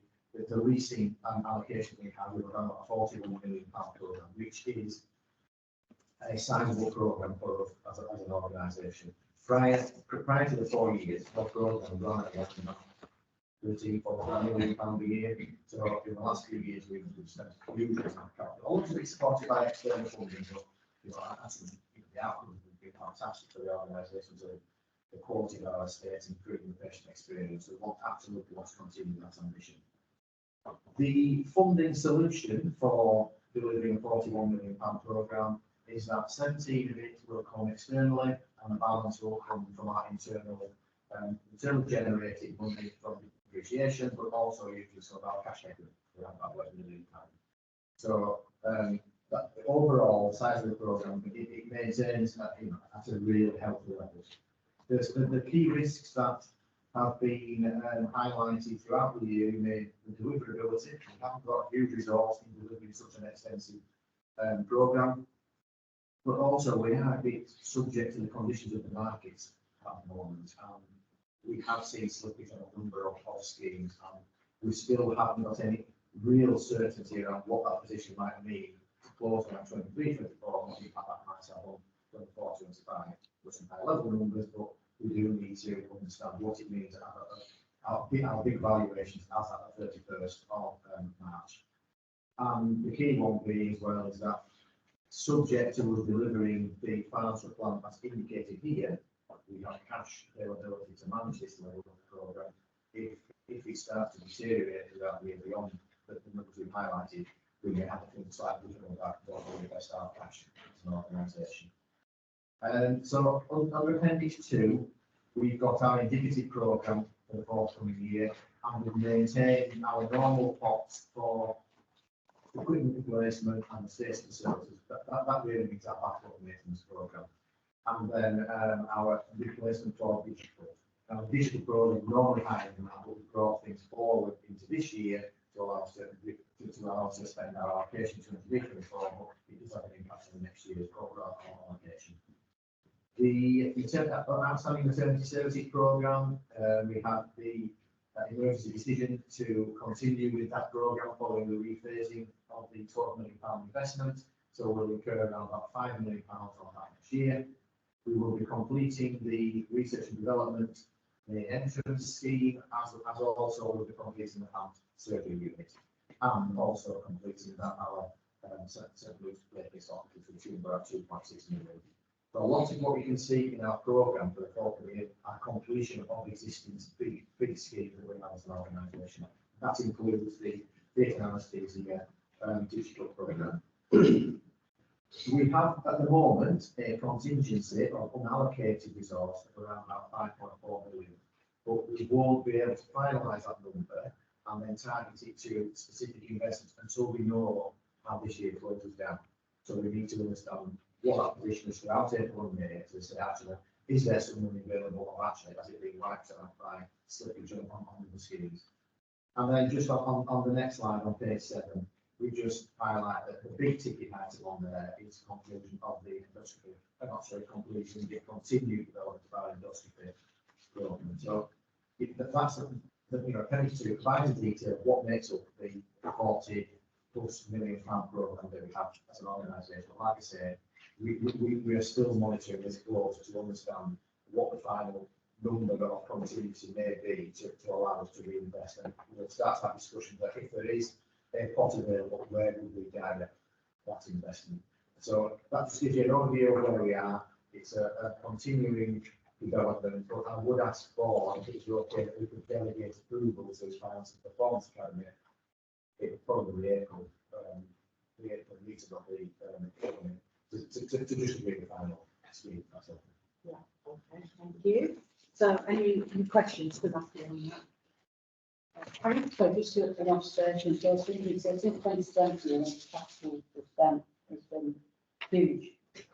leasing allocation we have, we've got a £41 million programme, which is a sizable programme for us as an organisation. Prior to the 4 years, our programme ran at about £13.4 million a year. So in the last few years, we've spent a huge amount of capital. Also, it's supported by external funding, but the outcomes have been fantastic for the organisation. So the quality of our estate, improving the patient experience, we absolutely want to continue that ambition. The funding solution for delivering a £41 million programme is that 17 of it will come externally, and the balance will come from our internal generated money from depreciation, but also using some of our cash equity around about £11 million. So but overall, the size of the programme, it maintains at a really healthy level. The key risks that have been highlighted throughout the year remain the deliverability. We haven't got a huge resource in delivering such an extensive programme, but also we are a bit subject to the conditions of the market at the moment. We have seen slippage on a number of schemes, and we still haven't got any real certainty around what that position might mean to close around 23, 24, and what impact that might have on 24, 25. With some high level numbers, but we do need to understand what it means at our big valuations as at the 31st of March. And the key one being as well is that subject to us delivering the financial plan as indicated here, we have cash availability to manage this level of the programme. If it starts to deteriorate without being beyond the numbers we've highlighted, we may have to think slightly different about what we invest our cash as an organisation. So under Appendix 2, we've got our indicative programme for the forthcoming year, and we've maintained our normal pots for equipment replacement and safety services. That really means our backup maintenance programme. and then our replacement for digital. Now, digital program normally higher than that, but we brought things forward into this year to allow us to spend our allocation to the reform, but it does have an impact on the next year's overall allocation. The outstanding maternity services programme, we have the emergency decision to continue with that programme following the rephasing of the £12 million investment. So we'll incur around about £5 million on that next year. We will be completing the research and development, the entrance scheme, as also we'll be completing the hand surgery unit, and also completing that our St. Luke's Place Hospital to the tune of about 2.6 million. So a lot of what you can see in our programme for the fourth year are completion of existing big schemes that we have as an organisation. That includes the data anesthesia digital programme. We have at the moment a contingency of unallocated resource of around about 5.4 million, but we won't be able to finalise that number and then target it to specific investments until we know how this year closes down. So we need to understand what that position is throughout April and May to say, actually, is there some money available, or actually has it been wiped out by slippage on the schemes? And then just on the next slide on page 7, we just highlight that the big ticket item on there is conclusion of the endoscopy, completion, the continued development of our endoscopy program. So that's appendix 2 provides the detail of what makes up the 40+ million pound program that we have as an organisation. Like I say, we are still monitoring this close to understand what the final number of contingency may be to allow us to reinvest. And we'll start that discussion that if there is a pot available, where would we direct that investment? So that just gives you an overview of where we are. It's a continuing development, but I would ask for, if it's okay, that we could delegate approval to this Finance and Performance Academy. It would probably be April, the April meeting of the to just agree the final scheme. That's all. Yeah, okay, thank you. So any questions for Matthew on that? Okay, so just an observation, so since 2020, capital spent has been huge.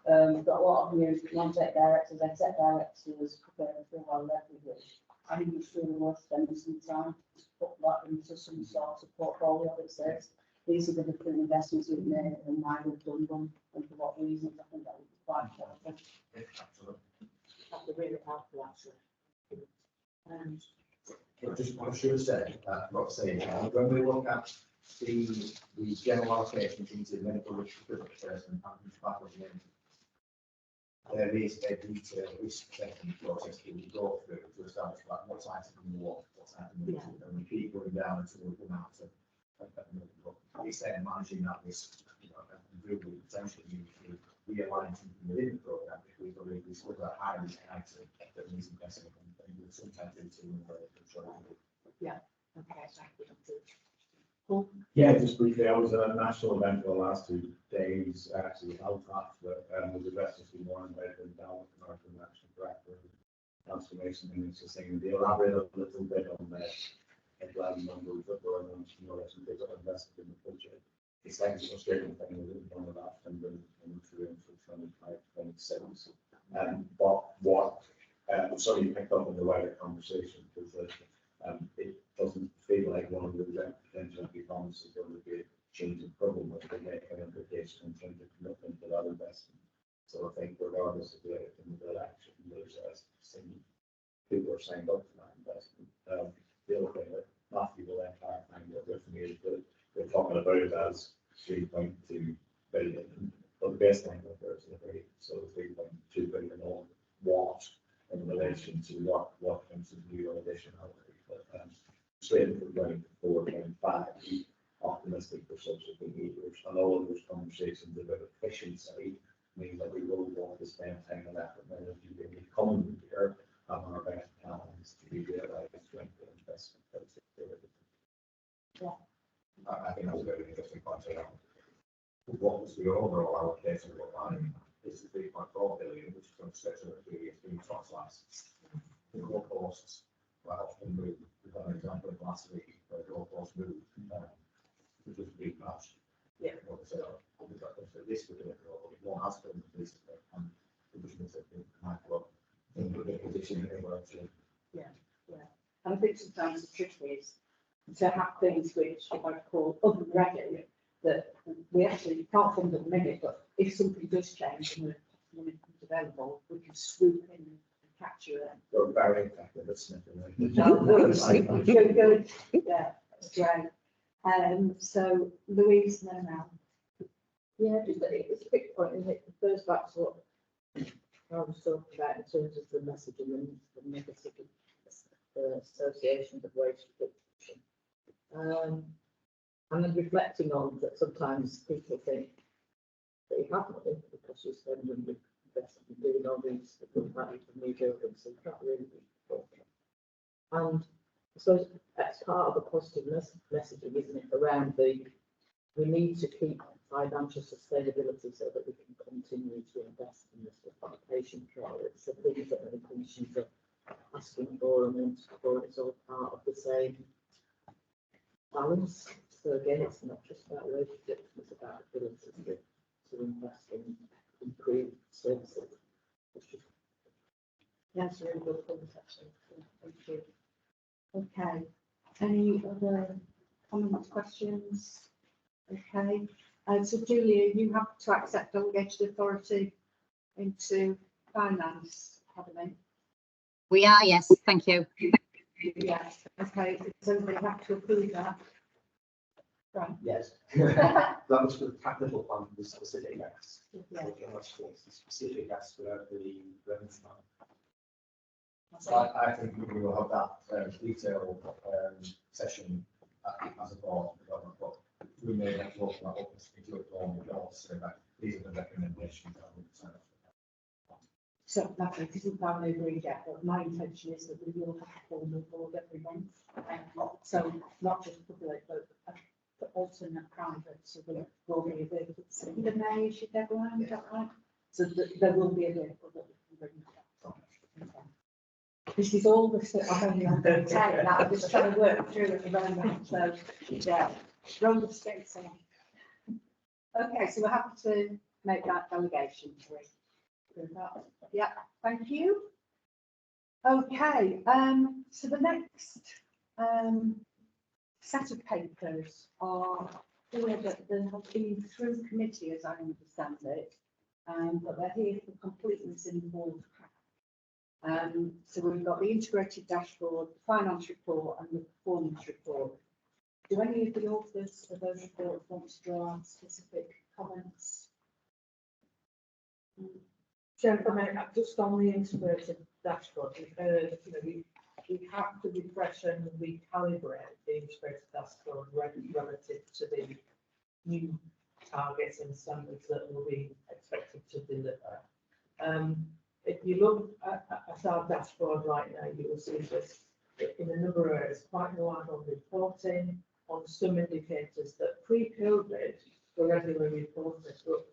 We've got a lot of new non-tech directors, exec directors, preparing for our leverage. I think it's really worth spending some time to put that into some sort of portfolio that says these are the different investments we've made and why we've done them and for what reasons. I think that would be quite helpful. That would really helpful, actually. I should have said, not saying, when we look at the general allocations into medical recruitment person and faculty, there is a detailed risk assessment process that we go through to establish what's item what's item and we keep going down until we come out of it's then managing that risk, and really potentially realign something within the program if we believe this was a high risk item that needs investment and we sometimes into control. Yeah, okay, thank you. Cool. Yeah, just briefly, I was at a national event for the last 2 days, actually, Halifax, that was addressed to more about the Dallas American National Bradford transformation, and it's just saying they elaborate a little bit on the headline numbers that were announced in relation to what invested in the budget. It's like an Australian thing, we didn't know that, and then through into 25-26. But what, so you picked up in the wider conversation, because it doesn't feel like one of the potential economists is going to be a changing problem with the make an implication in terms of commitment to that investment. So I think regardless of the election, there's people are signed up to that investment. The other thing that Matthew will then clarify what with me is that we're talking about it as 3.2 billion, but the baseline number is the rate, so 3.2 billion on what in relation to what comes to new additionality. But straight into going forward, 4.5, optimistic for subsequent years, and all of those conversations about efficiency mean that we will want to spend time and effort and energy in the coming year on our best plans to be realised to investment. Yeah. I think that's a very interesting point. What was the overall allocation of line? It's 3.4 billion, which is going to stretch over 3 years, being top slice. The goalposts, well, often move. We've got an example of last week where the goalposts moved, which was a big match. Yeah. So this would be one aspect of this, and it was position in the world to. And I think sometimes the trick is to have things which I call unready, that we actually can't fund at the minute, but if something does change and the money becomes available, we can swoop in and capture it. You're very effective at sniffing. Good. Yeah, that's great. So Louise, now. Yeah, just it's a big point, and it goes back to what I was talking about in terms of the messaging and the negative associations of waste reduction. And then reflecting on that, sometimes people think that you have money because you spend and you invest in doing all these good value for new buildings, so you can't really be talking. And so that's part of a positive messaging, isn't it, around we need to keep financial sustainability so that we can continue to invest in this stuff like patient care. It's the things that the clinicians are asking for and wanting for. It's all part of the same balance. So again, it's not just about relationships, it's about ability to invest in improved services. That's a really good conversation. Thank you. Okay. Any other comments, questions? Okay. So Julia, you have to accept delegated authority into finance, haven't We are, yes, thank you. Yes. Okay. Does everybody have to approve that? Right. Yes. That was for the capital fund, the specific acts. Yeah. The specific acts for the revenue fund. So I think we will have that detailed session as a board, but we may have to open that up into a form of also that these are the recommendations that we sign off. So that's it, isn't finally agreed yet, but my intention is that we will have a formal board every month. So not just public, but alternate private, so there will be a bit of the May is your deadline, is that right? So there will be a bit of what we can bring back. This is all the stuff I'm only on the tail, I'm just trying to work through at the moment, so yeah, roll the skates on. Okay, so we're happy to make that delegation for it. Yeah, thank you. Okay, so the next set of papers are here that they have been through committee, as I understand it, but they're here for completeness in the board pack. So we've got the integrated dashboard, the finance report, and the performance report. Do any of the authors of those reports want to draw out specific comments? Jennifer, just on the integrated dashboard, we have to refresh and recalibrate the integrated dashboard relative to the new targets and standards that will be expected to deliver. If you look at our dashboard right now, you will see this in a number of areas, quite reliant on reporting, on some indicators that pre-COVID were regularly reported, but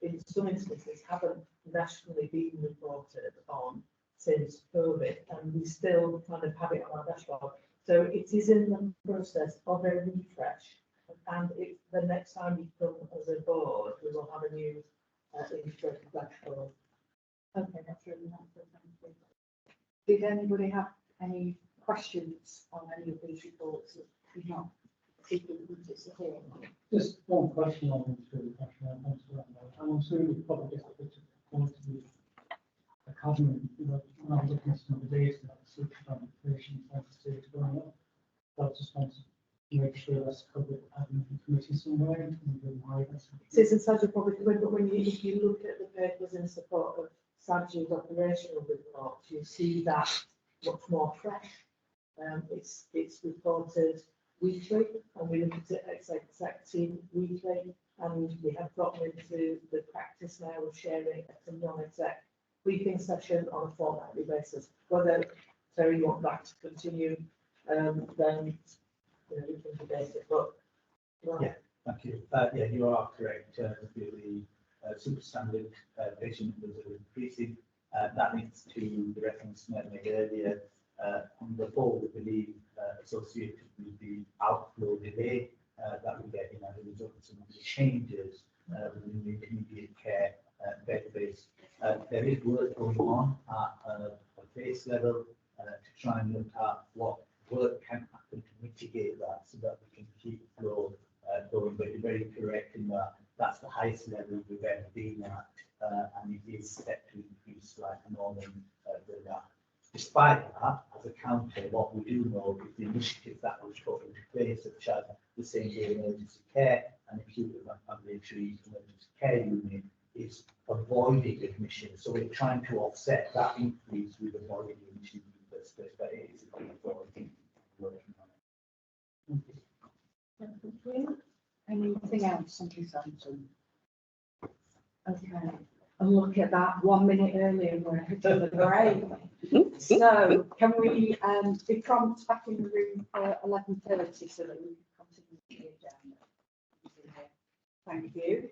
in some instances haven't nationally been reported on since COVID, and we still kind of have it on our dashboard. So it is in the process of a refresh, and if the next time you come as a board, we will have a new integrated dashboard. Okay, that's really helpful. Thank you. Did anybody have any questions on any of these reports that you've not people here? Just one question on the question. I'm assuming we probably get a bit of point to the academy, when I'm looking at some of the data, like the social application sensitivity going up. I just want to make sure that's covered in the committee somewhere and why that's. Citizens Centre probably could, but if you look at the papers in support of Sanji's operational report, you see that much more fresh. It's reported weekly, and we look at it executive weekly, and we have gotten into the practice now of sharing a non-exec briefing session on a fortnightly basis. Whether Terry you want that to continue, then we can debate it. But yeah, thank you. Yeah, you are correct. The superstandard patient numbers are increasing. That leads to the reference made earlier on the whole, we believe associated with the outflow delay that we get as a result of some of the changes within the immediate care bed base. There is work going on at base level to try and look at what work can happen to mitigate that so that we can keep the flow going. But you're very correct in that that's the highest level we've ever been at, and it is set to increase like normal than that. Despite that, as a counter, what we do know is the initiatives that was put into place, such as the same day emergency care and acute ambulatory emergency care unit, is avoiding admission. So we're trying to offset that increase with avoiding admission in the first place, but it is a good avoiding working on it. Anything else on this item? Okay, and look at that, 1 minute early and we're ahead of the break. So can we be prompt back in the room for 11:30 so that we can continue the agenda? Thank you.